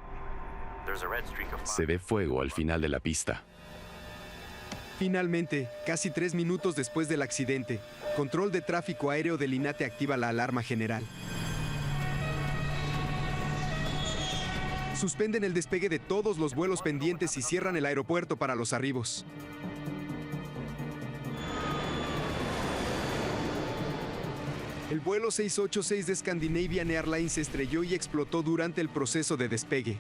Se ve fuego al final de la pista. Finalmente, casi 3 minutos después del accidente, Control de Tráfico Aéreo del INATE activa la alarma general. Suspenden el despegue de todos los vuelos pendientes y cierran el aeropuerto para los arribos. El vuelo 686 de Scandinavian Airlines se estrelló y explotó durante el proceso de despegue.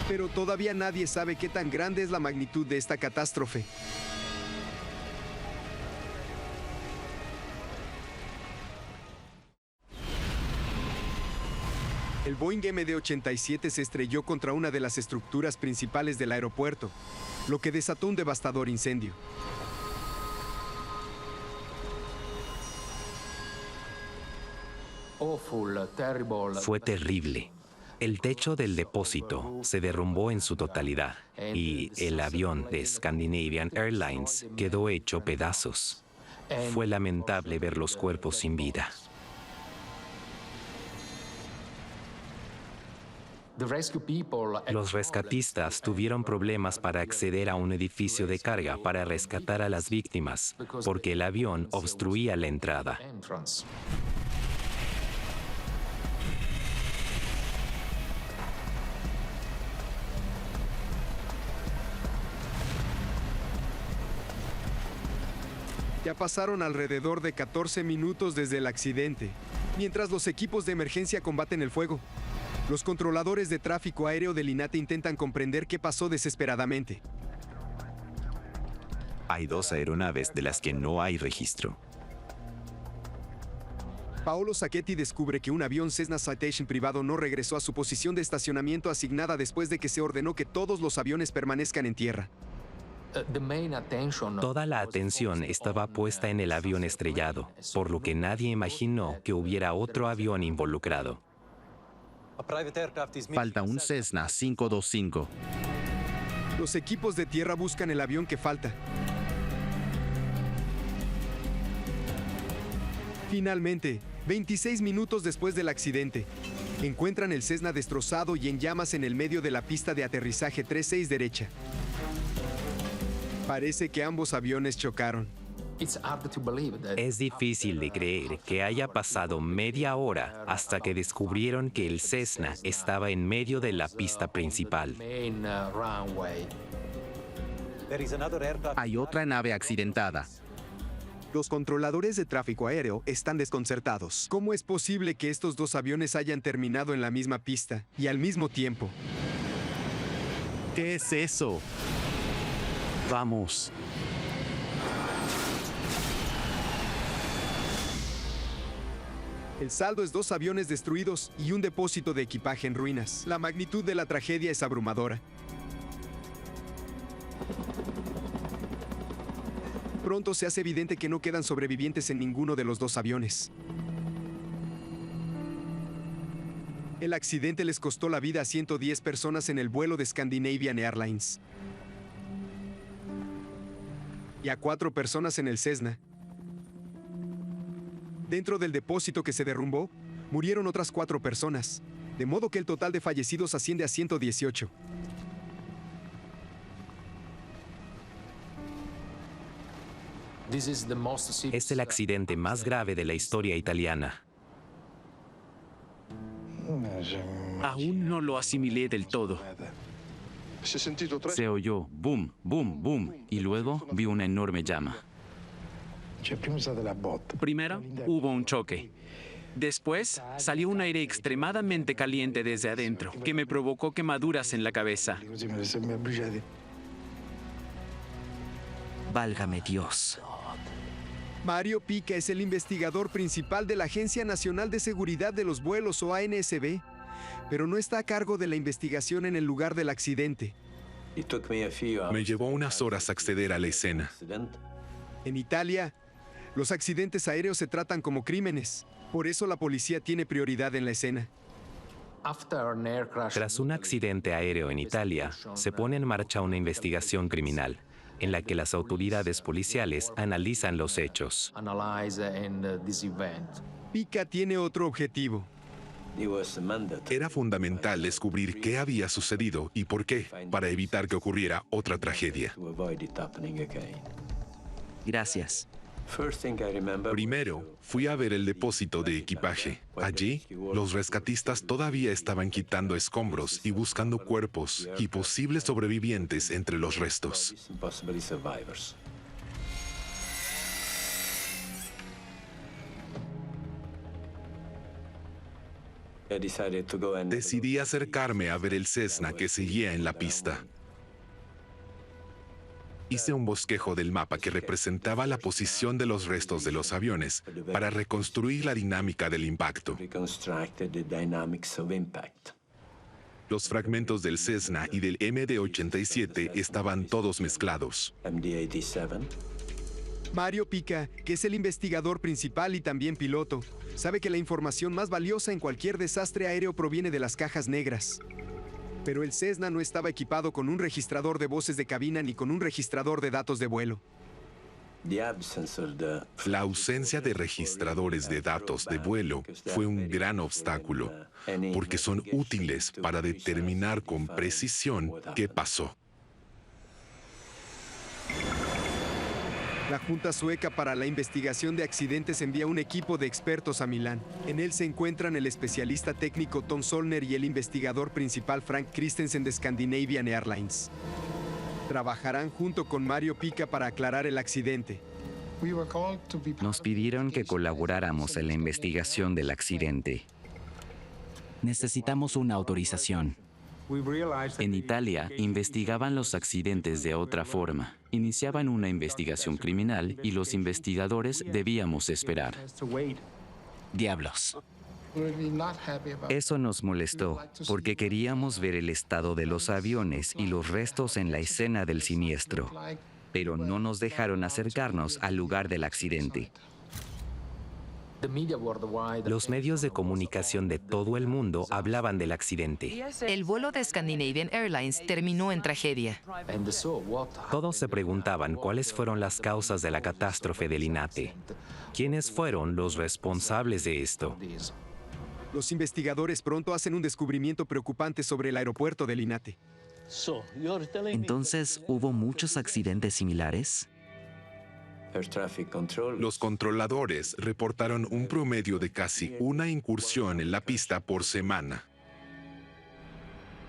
Pero todavía nadie sabe qué tan grande es la magnitud de esta catástrofe. El Boeing MD-87 se estrelló contra una de las estructuras principales del aeropuerto, lo que desató un devastador incendio. Fue terrible. El techo del depósito se derrumbó en su totalidad y el avión de Scandinavian Airlines quedó hecho pedazos. Fue lamentable ver los cuerpos sin vida. Los rescatistas tuvieron problemas para acceder a un edificio de carga para rescatar a las víctimas, porque el avión obstruía la entrada. Ya pasaron alrededor de 14 minutos desde el accidente, mientras los equipos de emergencia combaten el fuego. Los controladores de tráfico aéreo del INATE intentan comprender qué pasó desesperadamente. Hay 2 aeronaves de las que no hay registro. Paolo Sacchetti descubre que un avión Cessna Citation privado no regresó a su posición de estacionamiento asignada después de que se ordenó que todos los aviones permanezcan en tierra. Toda la atención estaba puesta en el avión estrellado, por lo que nadie imaginó que hubiera otro avión involucrado. Falta un Cessna 525. Los equipos de tierra buscan el avión que falta. Finalmente, 26 minutos después del accidente, encuentran el Cessna destrozado y en llamas en el medio de la pista de aterrizaje 36 derecha. Parece que ambos aviones chocaron. Es difícil de creer que haya pasado media hora hasta que descubrieron que el Cessna estaba en medio de la pista principal. Hay otra nave accidentada. Los controladores de tráfico aéreo están desconcertados. ¿Cómo es posible que estos 2 aviones hayan terminado en la misma pista y al mismo tiempo? ¿Qué es eso? Vamos. El saldo es 2 aviones destruidos y un depósito de equipaje en ruinas. La magnitud de la tragedia es abrumadora. Pronto se hace evidente que no quedan sobrevivientes en ninguno de los 2 aviones. El accidente les costó la vida a 110 personas en el vuelo de Scandinavian Airlines y a 4 personas en el Cessna. Dentro del depósito que se derrumbó, murieron otras 4 personas, de modo que el total de fallecidos asciende a 118. Es el accidente más grave de la historia italiana. Aún no lo asimilé del todo. Se oyó boom, boom, boom, y luego vi una enorme llama. Primero, hubo un choque. Después, salió un aire extremadamente caliente desde adentro, que me provocó quemaduras en la cabeza. Válgame Dios. Mario Pica es el investigador principal de la Agencia Nacional de Seguridad de los Vuelos o ANSB, pero no está a cargo de la investigación en el lugar del accidente. Me llevó unas horas acceder a la escena. En Italia, los accidentes aéreos se tratan como crímenes. Por eso la policía tiene prioridad en la escena. Tras un accidente aéreo en Italia, se pone en marcha una investigación criminal, en la que las autoridades policiales analizan los hechos. Pica tiene otro objetivo. Era fundamental descubrir qué había sucedido y por qué, para evitar que ocurriera otra tragedia. Gracias. Primero, fui a ver el depósito de equipaje. Allí, los rescatistas todavía estaban quitando escombros y buscando cuerpos y posibles sobrevivientes entre los restos. Decidí acercarme a ver el Cessna que seguía en la pista. Hice un bosquejo del mapa que representaba la posición de los restos de los aviones para reconstruir la dinámica del impacto. Los fragmentos del Cessna y del MD-87 estaban todos mezclados. Mario Pica, que es el investigador principal y también piloto, sabe que la información más valiosa en cualquier desastre aéreo proviene de las cajas negras. Pero el Cessna no estaba equipado con un registrador de voces de cabina ni con un registrador de datos de vuelo. La ausencia de registradores de datos de vuelo fue un gran obstáculo, porque son útiles para determinar con precisión qué pasó. La Junta Sueca para la Investigación de Accidentes envía un equipo de expertos a Milán. En él se encuentran el especialista técnico Tom Zollner y el investigador principal Frank Christensen de Scandinavian Airlines. Trabajarán junto con Mario Pica para aclarar el accidente. Nos pidieron que colaboráramos en la investigación del accidente. Necesitamos una autorización. En Italia, investigaban los accidentes de otra forma. Iniciaban una investigación criminal y los investigadores debíamos esperar. Diablos. Eso nos molestó, porque queríamos ver el estado de los aviones y los restos en la escena del siniestro, pero no nos dejaron acercarnos al lugar del accidente. Los medios de comunicación de todo el mundo hablaban del accidente. El vuelo de Scandinavian Airlines terminó en tragedia. Todos se preguntaban cuáles fueron las causas de la catástrofe del Linate. ¿Quiénes fueron los responsables de esto? Los investigadores pronto hacen un descubrimiento preocupante sobre el aeropuerto de Linate. Entonces, ¿hubo muchos accidentes similares? Los controladores reportaron un promedio de casi una incursión en la pista por semana.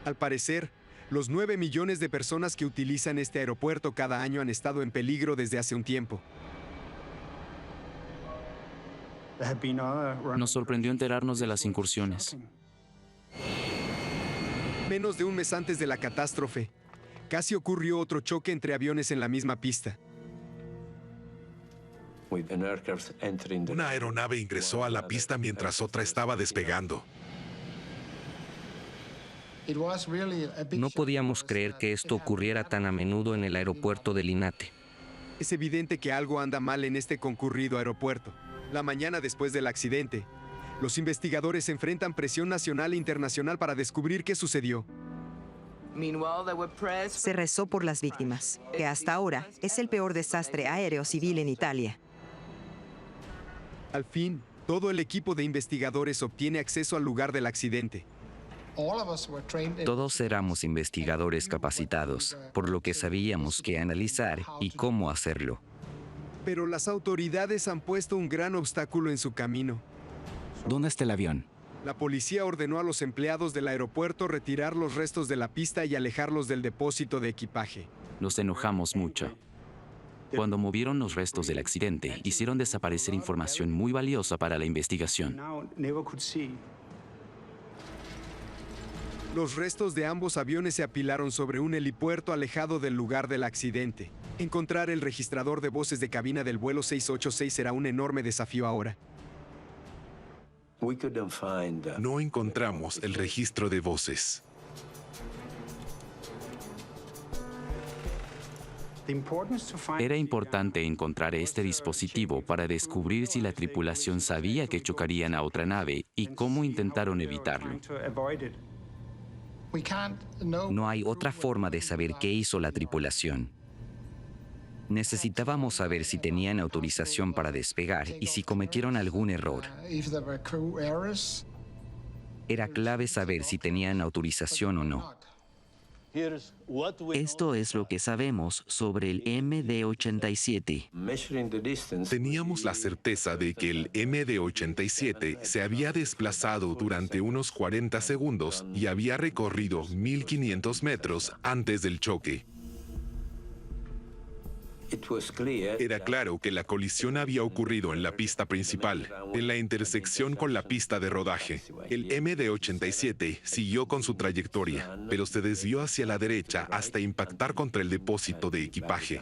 Al parecer, los 9 millones de personas que utilizan este aeropuerto cada año han estado en peligro desde hace un tiempo. Nos sorprendió enterarnos de las incursiones. Menos de un mes antes de la catástrofe, casi ocurrió otro choque entre aviones en la misma pista. Una aeronave ingresó a la pista mientras otra estaba despegando. No podíamos creer que esto ocurriera tan a menudo en el aeropuerto de Linate. Es evidente que algo anda mal en este concurrido aeropuerto. La mañana después del accidente, los investigadores enfrentan presión nacional e internacional para descubrir qué sucedió. Se rezó por las víctimas, que hasta ahora es el peor desastre aéreo civil en Italia. Al fin, todo el equipo de investigadores obtiene acceso al lugar del accidente. Todos éramos investigadores capacitados, por lo que sabíamos qué analizar y cómo hacerlo. Pero las autoridades han puesto un gran obstáculo en su camino. ¿Dónde está el avión? La policía ordenó a los empleados del aeropuerto retirar los restos de la pista y alejarlos del depósito de equipaje. Nos enojamos mucho. Cuando movieron los restos del accidente, hicieron desaparecer información muy valiosa para la investigación. Los restos de ambos aviones se apilaron sobre un helipuerto alejado del lugar del accidente. Encontrar el registrador de voces de cabina del vuelo 686 será un enorme desafío ahora. No encontramos el registro de voces. Era importante encontrar este dispositivo para descubrir si la tripulación sabía que chocarían a otra nave y cómo intentaron evitarlo. No hay otra forma de saber qué hizo la tripulación. Necesitábamos saber si tenían autorización para despegar y si cometieron algún error. Era clave saber si tenían autorización o no. Esto es lo que sabemos sobre el MD-87. Teníamos la certeza de que el MD-87 se había desplazado durante unos 40 segundos y había recorrido 1.500 metros antes del choque. Era claro que la colisión había ocurrido en la pista principal, en la intersección con la pista de rodaje. El MD-87 siguió con su trayectoria, pero se desvió hacia la derecha hasta impactar contra el depósito de equipaje.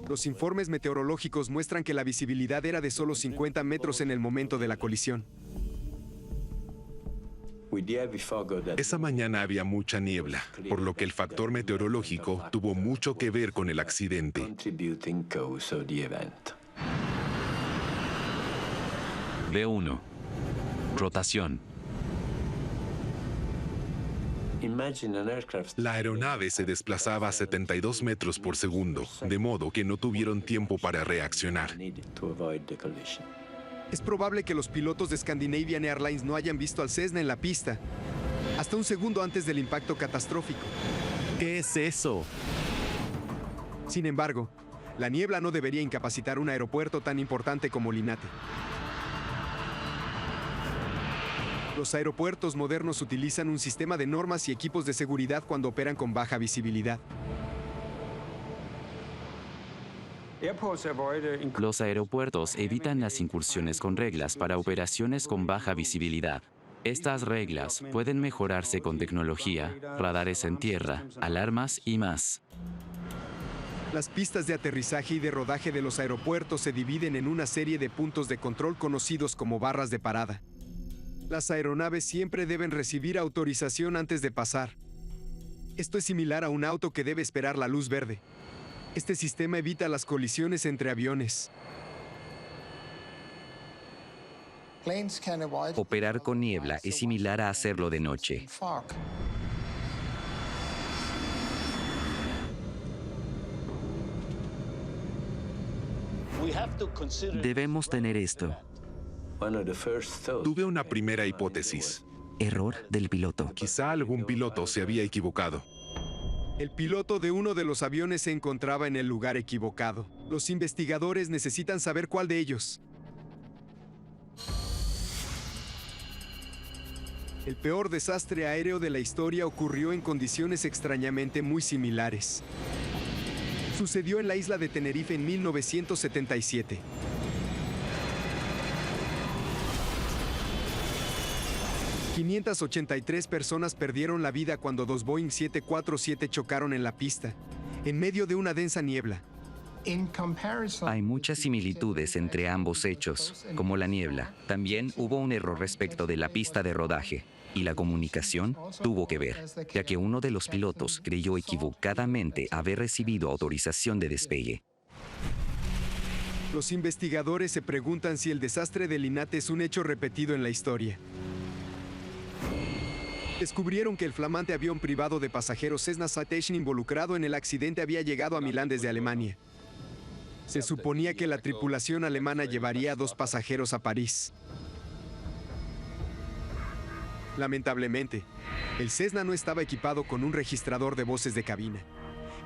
Los informes meteorológicos muestran que la visibilidad era de solo 50 metros en el momento de la colisión. Esa mañana había mucha niebla, por lo que el factor meteorológico tuvo mucho que ver con el accidente. B1. Rotación. La aeronave se desplazaba a 72 metros por segundo, de modo que no tuvieron tiempo para reaccionar. Es probable que los pilotos de Scandinavian Airlines no hayan visto al Cessna en la pista, hasta un segundo antes del impacto catastrófico. ¿Qué es eso? Sin embargo, la niebla no debería incapacitar un aeropuerto tan importante como Linate. Los aeropuertos modernos utilizan un sistema de normas y equipos de seguridad cuando operan con baja visibilidad. Los aeropuertos evitan las incursiones con reglas para operaciones con baja visibilidad. Estas reglas pueden mejorarse con tecnología, radares en tierra, alarmas y más. Las pistas de aterrizaje y de rodaje de los aeropuertos se dividen en una serie de puntos de control conocidos como barras de parada. Las aeronaves siempre deben recibir autorización antes de pasar. Esto es similar a un auto que debe esperar la luz verde. Este sistema evita las colisiones entre aviones. Operar con niebla es similar a hacerlo de noche. Debemos tener esto. Tuve una primera hipótesis. Error del piloto. Quizá algún piloto se había equivocado. El piloto de uno de los aviones se encontraba en el lugar equivocado. Los investigadores necesitan saber cuál de ellos. El peor desastre aéreo de la historia ocurrió en condiciones extrañamente muy similares. Sucedió en la isla de Tenerife en 1977. ...583 personas perdieron la vida cuando dos Boeing 747 chocaron en la pista, en medio de una densa niebla. Hay muchas similitudes entre ambos hechos, como la niebla. También hubo un error respecto de la pista de rodaje, y la comunicación tuvo que ver, ya que uno de los pilotos creyó equivocadamente haber recibido autorización de despegue. Los investigadores se preguntan si el desastre de Linate es un hecho repetido en la historia. Descubrieron que el flamante avión privado de pasajeros Cessna Citation involucrado en el accidente había llegado a Milán desde Alemania. Se suponía que la tripulación alemana llevaría a 2 pasajeros a París. Lamentablemente, el Cessna no estaba equipado con un registrador de voces de cabina,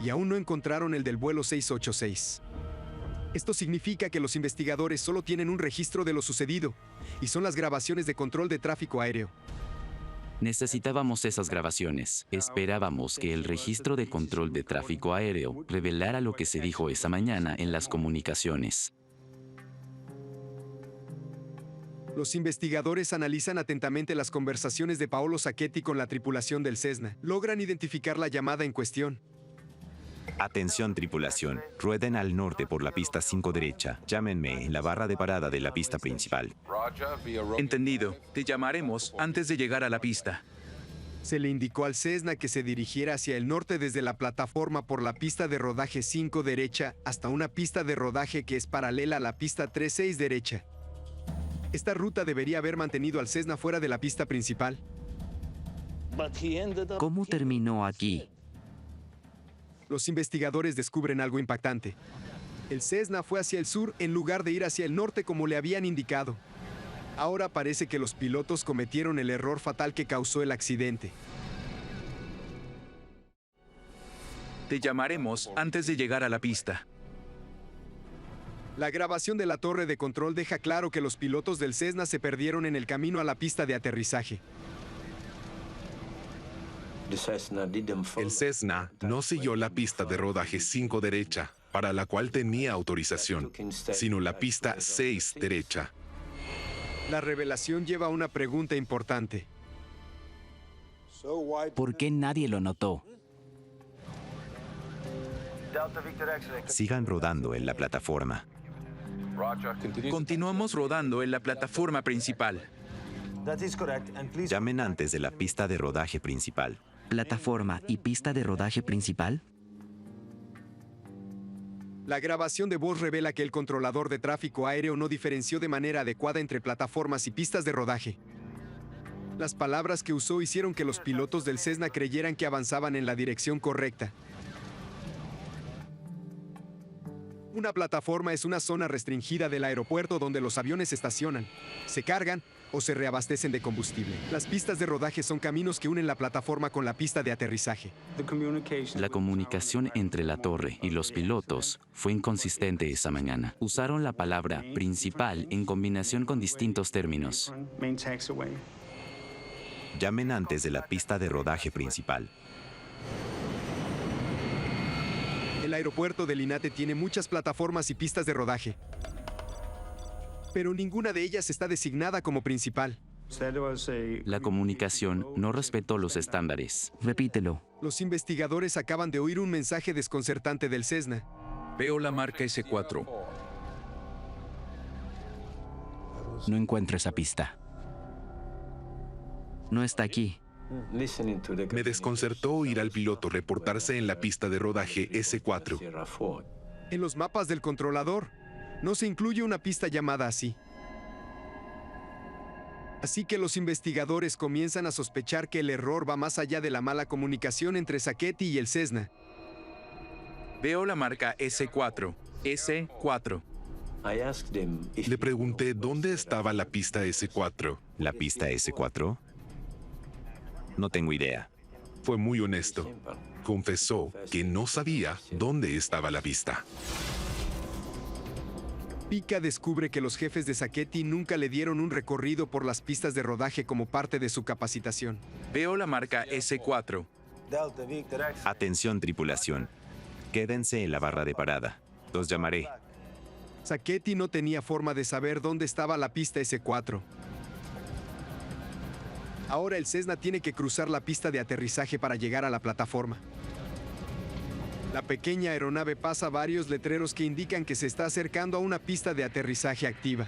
y aún no encontraron el del vuelo 686. Esto significa que los investigadores solo tienen un registro de lo sucedido, y son las grabaciones de control de tráfico aéreo. Necesitábamos esas grabaciones. Esperábamos que el registro de control de tráfico aéreo revelara lo que se dijo esa mañana en las comunicaciones. Los investigadores analizan atentamente las conversaciones de Paolo Sacchetti con la tripulación del Cessna. Logran identificar la llamada en cuestión. Atención tripulación, rueden al norte por la pista 5 derecha. Llámenme en la barra de parada de la pista principal. Entendido. Te llamaremos antes de llegar a la pista. Se le indicó al Cessna que se dirigiera hacia el norte desde la plataforma por la pista de rodaje 5 derecha hasta una pista de rodaje que es paralela a la pista 3-6 derecha. Esta ruta debería haber mantenido al Cessna fuera de la pista principal. ¿Cómo terminó aquí? Los investigadores descubren algo impactante. El Cessna fue hacia el sur en lugar de ir hacia el norte como le habían indicado. Ahora parece que los pilotos cometieron el error fatal que causó el accidente. Te llamaremos antes de llegar a la pista. La grabación de la torre de control deja claro que los pilotos del Cessna se perdieron en el camino a la pista de aterrizaje. El Cessna no siguió la pista de rodaje 5 derecha, para la cual tenía autorización, sino la pista 6 derecha. La revelación lleva a una pregunta importante. ¿Por qué nadie lo notó? Sigan rodando en la plataforma. Continuamos rodando en la plataforma principal. Llamen antes de la pista de rodaje principal. ¿Plataforma y pista de rodaje principal? La grabación de voz revela que el controlador de tráfico aéreo no diferenció de manera adecuada entre plataformas y pistas de rodaje. Las palabras que usó hicieron que los pilotos del Cessna creyeran que avanzaban en la dirección correcta. Una plataforma es una zona restringida del aeropuerto donde los aviones estacionan, se cargan o se reabastecen de combustible. Las pistas de rodaje son caminos que unen la plataforma con la pista de aterrizaje. La comunicación entre la torre y los pilotos fue inconsistente esa mañana. Usaron la palabra principal en combinación con distintos términos. Llamen antes de la pista de rodaje principal. El aeropuerto de Linate tiene muchas plataformas y pistas de rodaje, pero ninguna de ellas está designada como principal. La comunicación no respetó los estándares. Repítelo. Los investigadores acaban de oír un mensaje desconcertante del Cessna. Veo la marca S4. No encuentro esa pista. No está aquí. Me desconcertó oír al piloto reportarse en la pista de rodaje S4. En los mapas del controlador, no se incluye una pista llamada así. Así que los investigadores comienzan a sospechar que el error va más allá de la mala comunicación entre Sacchetti y el Cessna. Veo la marca S4. S4. Le pregunté dónde estaba la pista S4. ¿La pista S4? No tengo idea. Fue muy honesto. Confesó que no sabía dónde estaba la pista. Pica descubre que los jefes de Sacchetti nunca le dieron un recorrido por las pistas de rodaje como parte de su capacitación. Veo la marca S4. Atención, tripulación. Quédense en la barra de parada. Los llamaré. Sacchetti no tenía forma de saber dónde estaba la pista S4. Ahora el Cessna tiene que cruzar la pista de aterrizaje para llegar a la plataforma. La pequeña aeronave pasa varios letreros que indican que se está acercando a una pista de aterrizaje activa.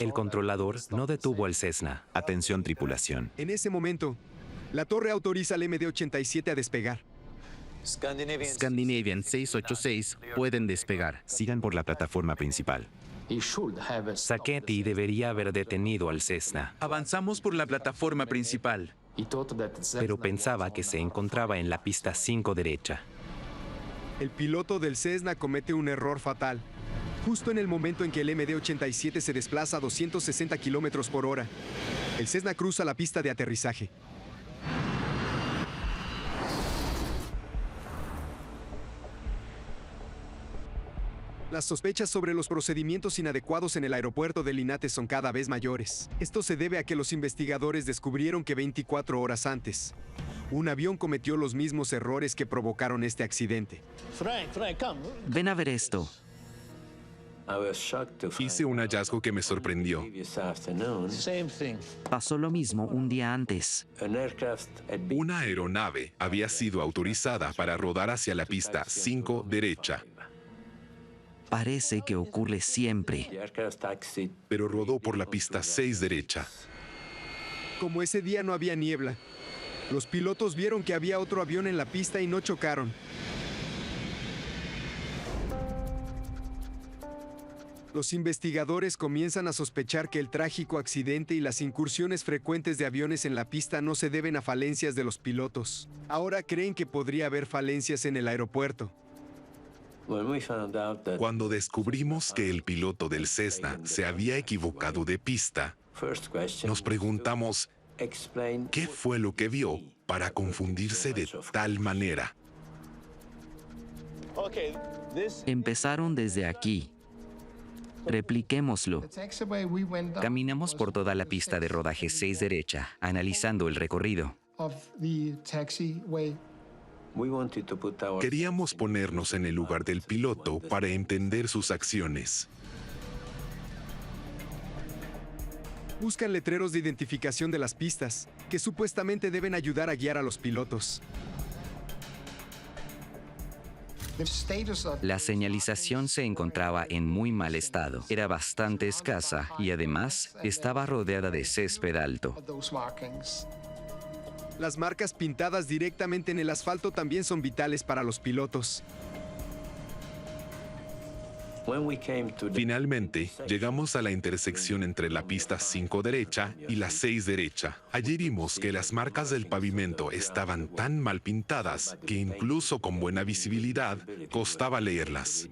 El controlador no detuvo al Cessna. Atención, tripulación. En ese momento, la torre autoriza al MD-87 a despegar. Scandinavian 686 pueden despegar. Sigan por la plataforma principal. Sacchetti debería haber detenido al Cessna, Avanzamos por la plataforma principal. pero pensaba que se encontraba en la pista 5 derecha. El piloto del Cessna comete un error fatal. Justo en el momento en que el MD-87 se desplaza a 260 kilómetros por hora, el Cessna cruza la pista de aterrizaje. Las sospechas sobre los procedimientos inadecuados en el aeropuerto de Linate son cada vez mayores. Esto se debe a que los investigadores descubrieron que 24 horas antes, un avión cometió los mismos errores que provocaron este accidente. Ven a ver esto. Hice un hallazgo que me sorprendió. Pasó lo mismo un día antes. Una aeronave había sido autorizada para rodar hacia la pista 5 derecha, Parece que ocurre siempre. pero rodó por la pista 6 derecha. Como ese día no había niebla, los pilotos vieron que había otro avión en la pista y no chocaron. Los investigadores comienzan a sospechar que el trágico accidente y las incursiones frecuentes de aviones en la pista no se deben a falencias de los pilotos. Ahora creen que podría haber falencias en el aeropuerto. Cuando descubrimos que el piloto del Cessna se había equivocado de pista, nos preguntamos, ¿qué fue lo que vio para confundirse de tal manera? Empezaron desde aquí. Repliquémoslo. Caminamos por toda la pista de rodaje 6 derecha, analizando el recorrido. Queríamos ponernos en el lugar del piloto para entender sus acciones. Buscan letreros de identificación de las pistas, que supuestamente deben ayudar a guiar a los pilotos. La señalización se encontraba en muy mal estado. Era bastante escasa y además estaba rodeada de césped alto. Las marcas pintadas directamente en el asfalto también son vitales para los pilotos. Finalmente, llegamos a la intersección entre la pista 5 derecha y la 6 derecha. Allí vimos que las marcas del pavimento estaban tan mal pintadas que incluso con buena visibilidad costaba leerlas.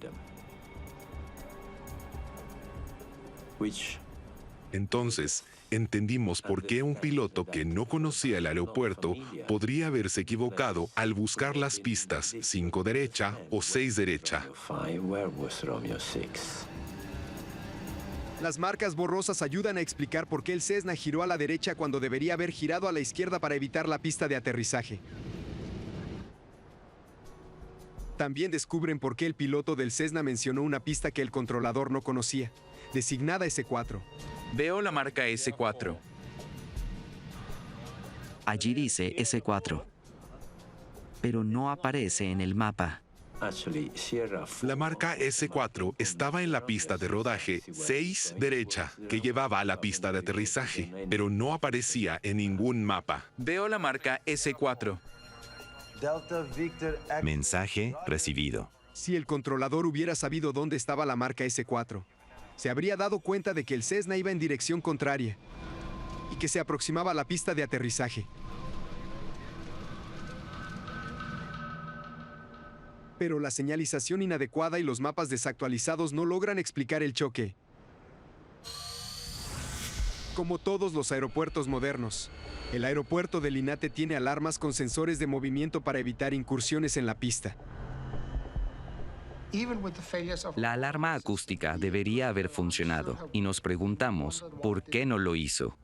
Entonces, entendimos por qué un piloto que no conocía el aeropuerto podría haberse equivocado al buscar las pistas 5 derecha o 6 derecha. Las marcas borrosas ayudan a explicar por qué el Cessna giró a la derecha cuando debería haber girado a la izquierda para evitar la pista de aterrizaje. También descubren por qué el piloto del Cessna mencionó una pista que el controlador no conocía, designada S4. Veo la marca S4. Allí dice S4, pero no aparece en el mapa. La marca S4 estaba en la pista de rodaje 6 derecha, que llevaba a la pista de aterrizaje, pero no aparecía en ningún mapa. Veo la marca S4. Mensaje recibido. Si el controlador hubiera sabido dónde estaba la marca S4, se habría dado cuenta de que el Cessna iba en dirección contraria y que se aproximaba a la pista de aterrizaje. Pero la señalización inadecuada y los mapas desactualizados no logran explicar el choque. Como todos los aeropuertos modernos, el aeropuerto de Linate tiene alarmas con sensores de movimiento para evitar incursiones en la pista. La alarma acústica debería haber funcionado y nos preguntamos por qué no lo hizo.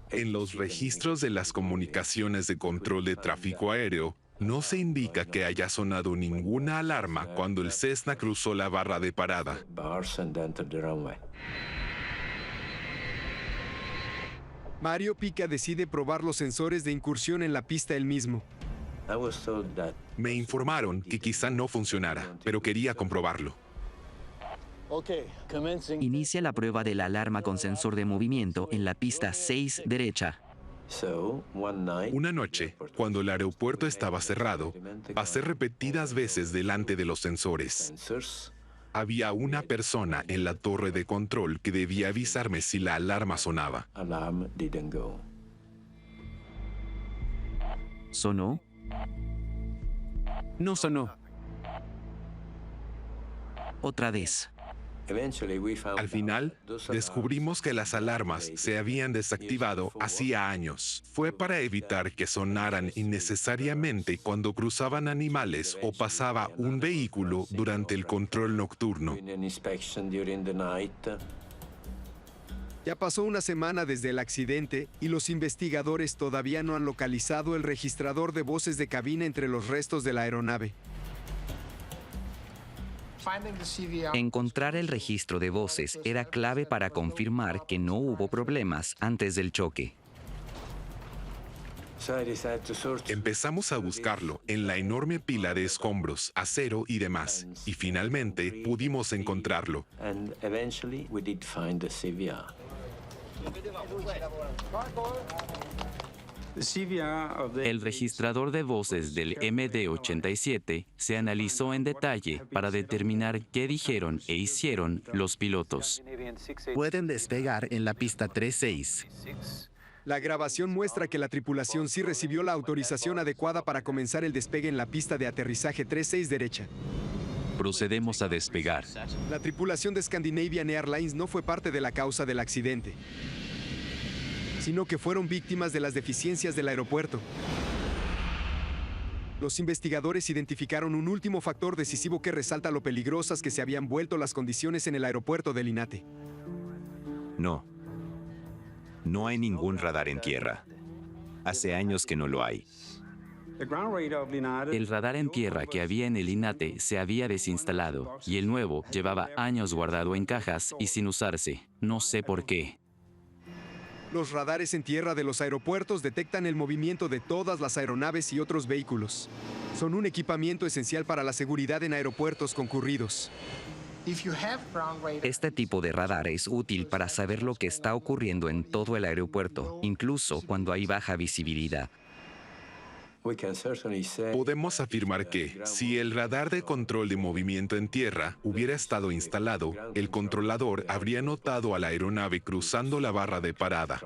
En los registros de las comunicaciones de control de tráfico aéreo, no se indica que haya sonado ninguna alarma cuando el Cessna cruzó la barra de parada. Mario Pica decide probar los sensores de incursión en la pista él mismo. Me informaron que quizá no funcionara, pero quería comprobarlo. Inicia la prueba de la alarma con sensor de movimiento en la pista 6 derecha. Una noche, cuando el aeropuerto estaba cerrado, pasé repetidas veces delante de los sensores. Había una persona en la torre de control que debía avisarme si la alarma sonaba. ¿Sonó? No sonó. Otra vez. Al final, descubrimos que las alarmas se habían desactivado hacía años. Fue para evitar que sonaran innecesariamente cuando cruzaban animales o pasaba un vehículo durante el control nocturno. Ya pasó una semana desde el accidente y los investigadores todavía no han localizado el registrador de voces de cabina entre los restos de la aeronave. Encontrar el registro de voces era clave para confirmar que no hubo problemas antes del choque. Empezamos a buscarlo en la enorme pila de escombros, acero y demás, y finalmente pudimos encontrarlo. El registrador de voces del MD-87 se analizó en detalle para determinar qué dijeron e hicieron los pilotos. Pueden despegar en la pista 3-6. La grabación muestra que la tripulación sí recibió la autorización adecuada para comenzar el despegue en la pista de aterrizaje 3-6 derecha. Procedemos a despegar. La tripulación de Scandinavian Airlines no fue parte de la causa del accidente, sino que fueron víctimas de las deficiencias del aeropuerto. Los investigadores identificaron un último factor decisivo que resalta lo peligrosas que se habían vuelto las condiciones en el aeropuerto de Linate. No hay ningún radar en tierra. Hace años que no lo hay. El radar en tierra que había en el Linate se había desinstalado y el nuevo llevaba años guardado en cajas y sin usarse. No sé por qué. Los radares en tierra de los aeropuertos detectan el movimiento de todas las aeronaves y otros vehículos. Son un equipamiento esencial para la seguridad en aeropuertos concurridos. Este tipo de radar es útil para saber lo que está ocurriendo en todo el aeropuerto, incluso cuando hay baja visibilidad. Podemos afirmar que, si el radar de control de movimiento en tierra hubiera estado instalado, el controlador habría notado a la aeronave cruzando la barra de parada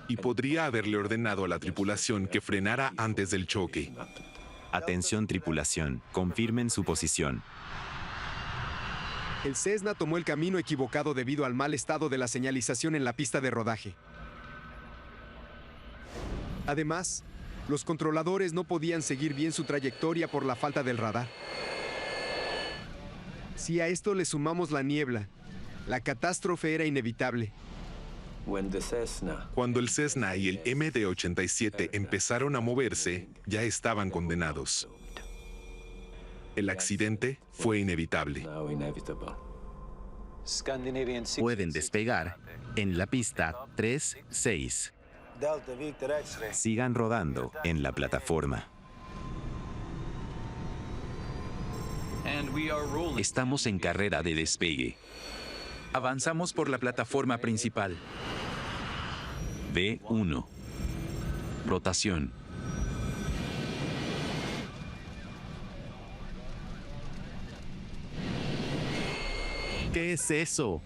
y podría haberle ordenado a la tripulación que frenara antes del choque. Atención tripulación, confirmen su posición. El Cessna tomó el camino equivocado debido al mal estado de la señalización en la pista de rodaje. Además, los controladores no podían seguir bien su trayectoria por la falta del radar. Si a esto le sumamos la niebla, la catástrofe era inevitable. Cuando el Cessna y el MD-87 empezaron a moverse, ya estaban condenados. El accidente fue inevitable. Pueden despegar en la pista 3-6. Sigan rodando en la plataforma. Estamos en carrera de despegue. Avanzamos por la plataforma principal. B1. Rotación. ¿Qué es eso?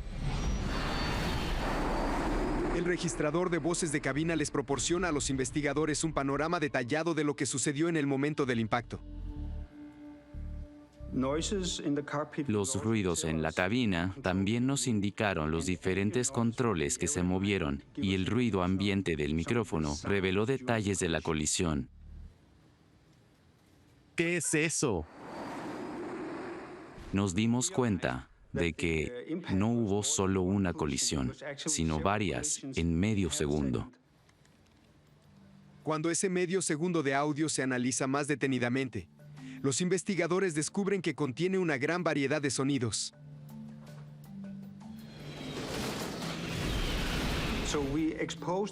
El registrador de voces de cabina les proporciona a los investigadores un panorama detallado de lo que sucedió en el momento del impacto. Los ruidos en la cabina también nos indicaron los diferentes controles que se movieron y el ruido ambiente del micrófono reveló detalles de la colisión. ¿Qué es eso? Nos dimos cuenta de que no hubo solo una colisión, sino varias en medio segundo. Cuando ese medio segundo de audio se analiza más detenidamente, los investigadores descubren que contiene una gran variedad de sonidos.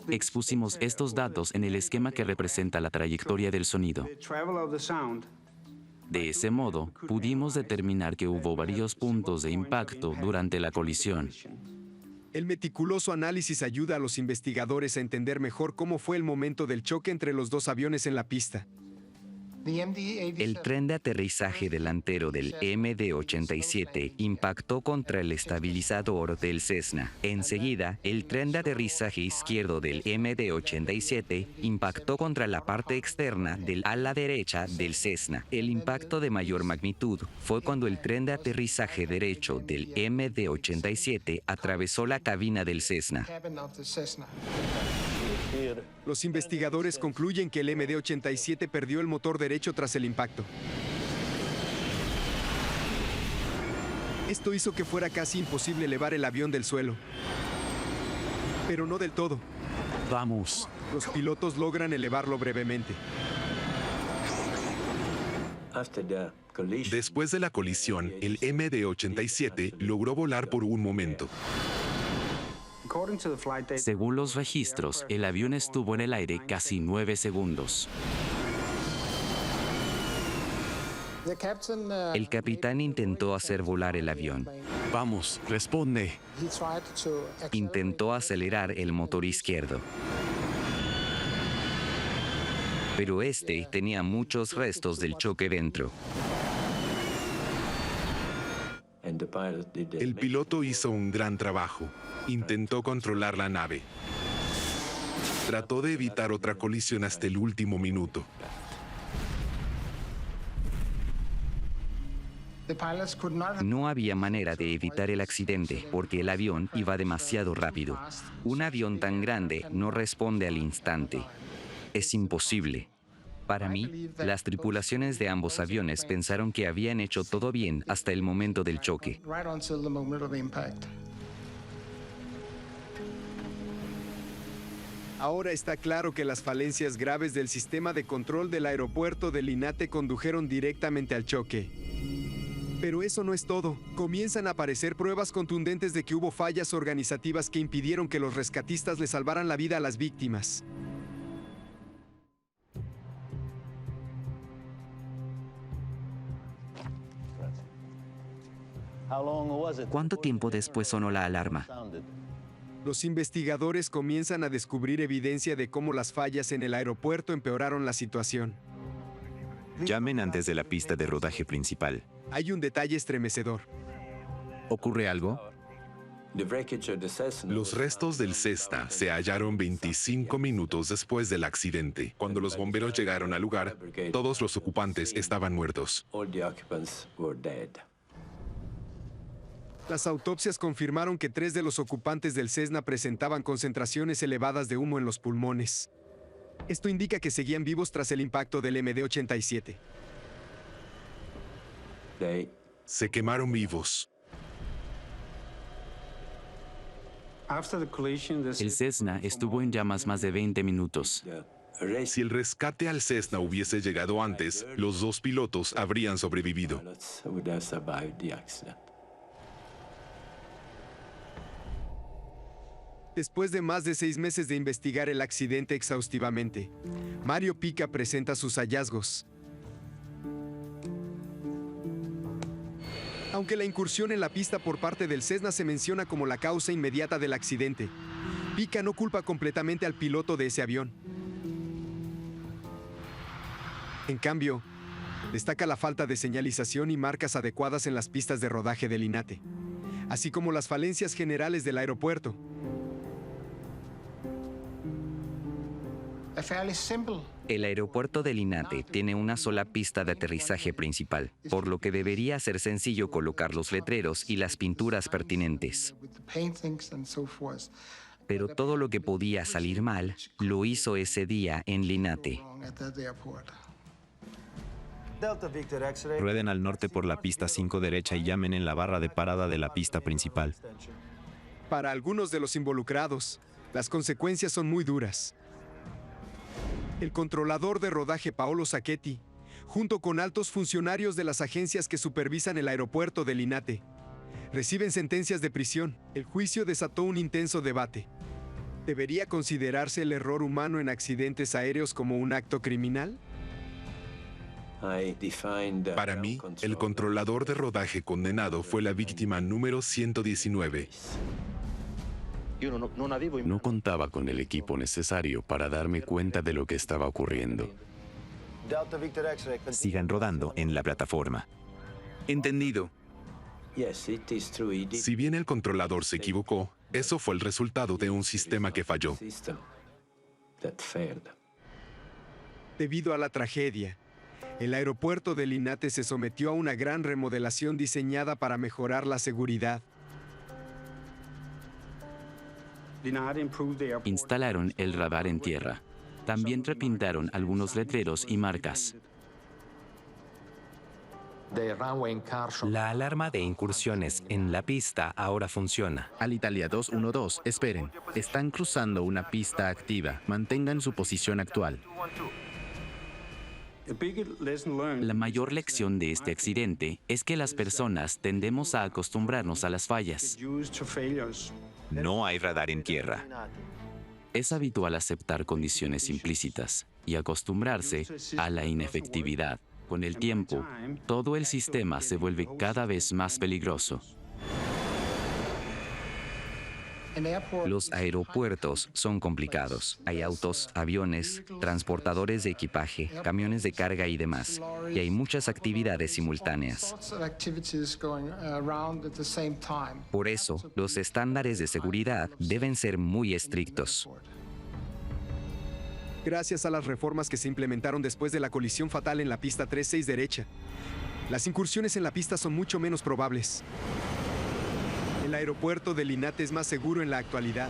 Expusimos estos datos en el esquema que representa la trayectoria del sonido. De ese modo, pudimos determinar que hubo varios puntos de impacto durante la colisión. El meticuloso análisis ayuda a los investigadores a entender mejor cómo fue el momento del choque entre los dos aviones en la pista. El tren de aterrizaje delantero del MD-87 impactó contra el estabilizador del Cessna. Enseguida, el tren de aterrizaje izquierdo del MD-87 impactó contra la parte externa del ala derecha del Cessna. El impacto de mayor magnitud fue cuando el tren de aterrizaje derecho del MD-87 atravesó la cabina del Cessna. Los investigadores concluyen que el MD-87 perdió el motor derecho tras el impacto. Esto hizo que fuera casi imposible elevar el avión del suelo. Pero no del todo. Vamos. Los pilotos logran elevarlo brevemente. Después de la colisión, el MD-87 logró volar por un momento. Según los registros, el avión estuvo en el aire casi 9 segundos. El capitán intentó hacer volar el avión. Vamos, responde. Intentó acelerar el motor izquierdo. pero este tenía muchos restos del choque dentro. El piloto hizo un gran trabajo. Intentó controlar la nave. Trató de evitar otra colisión hasta el último minuto. No había manera de evitar el accidente porque el avión iba demasiado rápido. Un avión tan grande no responde al instante. Es imposible. Para mí, las tripulaciones de ambos aviones pensaron que habían hecho todo bien hasta el momento del choque. Ahora está claro que las falencias graves del sistema de control del aeropuerto de Linate condujeron directamente al choque. Pero eso no es todo. Comienzan a aparecer pruebas contundentes de que hubo fallas organizativas que impidieron que los rescatistas le salvaran la vida a las víctimas. ¿Cuánto tiempo después sonó la alarma? Los investigadores comienzan a descubrir evidencia de cómo las fallas en el aeropuerto empeoraron la situación. Llamen antes de la pista de rodaje principal. Hay un detalle estremecedor. ¿Ocurre algo? Los restos del Cessna se hallaron 25 minutos después del accidente. Cuando los bomberos llegaron al lugar, todos los ocupantes estaban muertos. Las autopsias confirmaron que 3 de los ocupantes del Cessna presentaban concentraciones elevadas de humo en los pulmones. Esto indica que seguían vivos tras el impacto del MD-87. Se quemaron vivos. El Cessna estuvo en llamas más de 20 minutos. Si el rescate al Cessna hubiese llegado antes, los 2 pilotos habrían sobrevivido. Después de más de 6 meses de investigar el accidente exhaustivamente, Mario Pica presenta sus hallazgos. Aunque la incursión en la pista por parte del Cessna se menciona como la causa inmediata del accidente, Pica no culpa completamente al piloto de ese avión. En cambio, destaca la falta de señalización y marcas adecuadas en las pistas de rodaje de Linate, así como las falencias generales del aeropuerto. El aeropuerto de Linate tiene una sola pista de aterrizaje principal, por lo que debería ser sencillo colocar los letreros y las pinturas pertinentes. Pero todo lo que podía salir mal, lo hizo ese día en Linate. Rueden al norte por la pista 5 derecha y llamen en la barra de parada de la pista principal. Para algunos de los involucrados, las consecuencias son muy duras. El controlador de rodaje Paolo Sacchetti, junto con altos funcionarios de las agencias que supervisan el aeropuerto de Linate, reciben sentencias de prisión. El juicio desató un intenso debate. ¿Debería considerarse el error humano en accidentes aéreos como un acto criminal? Para mí, el controlador de rodaje condenado fue la víctima número 119. No contaba con el equipo necesario para darme cuenta de lo que estaba ocurriendo. Sigan rodando en la plataforma. Entendido. Si bien el controlador se equivocó, eso fue el resultado de un sistema que falló. Debido a la tragedia, el aeropuerto de Linate se sometió a una gran remodelación diseñada para mejorar la seguridad. Instalaron el radar en tierra. También repintaron algunos letreros y marcas. La alarma de incursiones en la pista ahora funciona. Alitalia 212, esperen. Están cruzando una pista activa. Mantengan su posición actual. La mayor lección de este accidente es que las personas tendemos a acostumbrarnos a las fallas. No hay radar en tierra. Es habitual aceptar condiciones implícitas y acostumbrarse a la inefectividad. Con el tiempo, todo el sistema se vuelve cada vez más peligroso. Los aeropuertos son complicados. Hay autos, aviones, transportadores de equipaje, camiones de carga y demás. Y hay muchas actividades simultáneas. Por eso, los estándares de seguridad deben ser muy estrictos. Gracias a las reformas que se implementaron después de la colisión fatal en la pista 36 derecha, las incursiones en la pista son mucho menos probables. El aeropuerto de Linate es más seguro en la actualidad.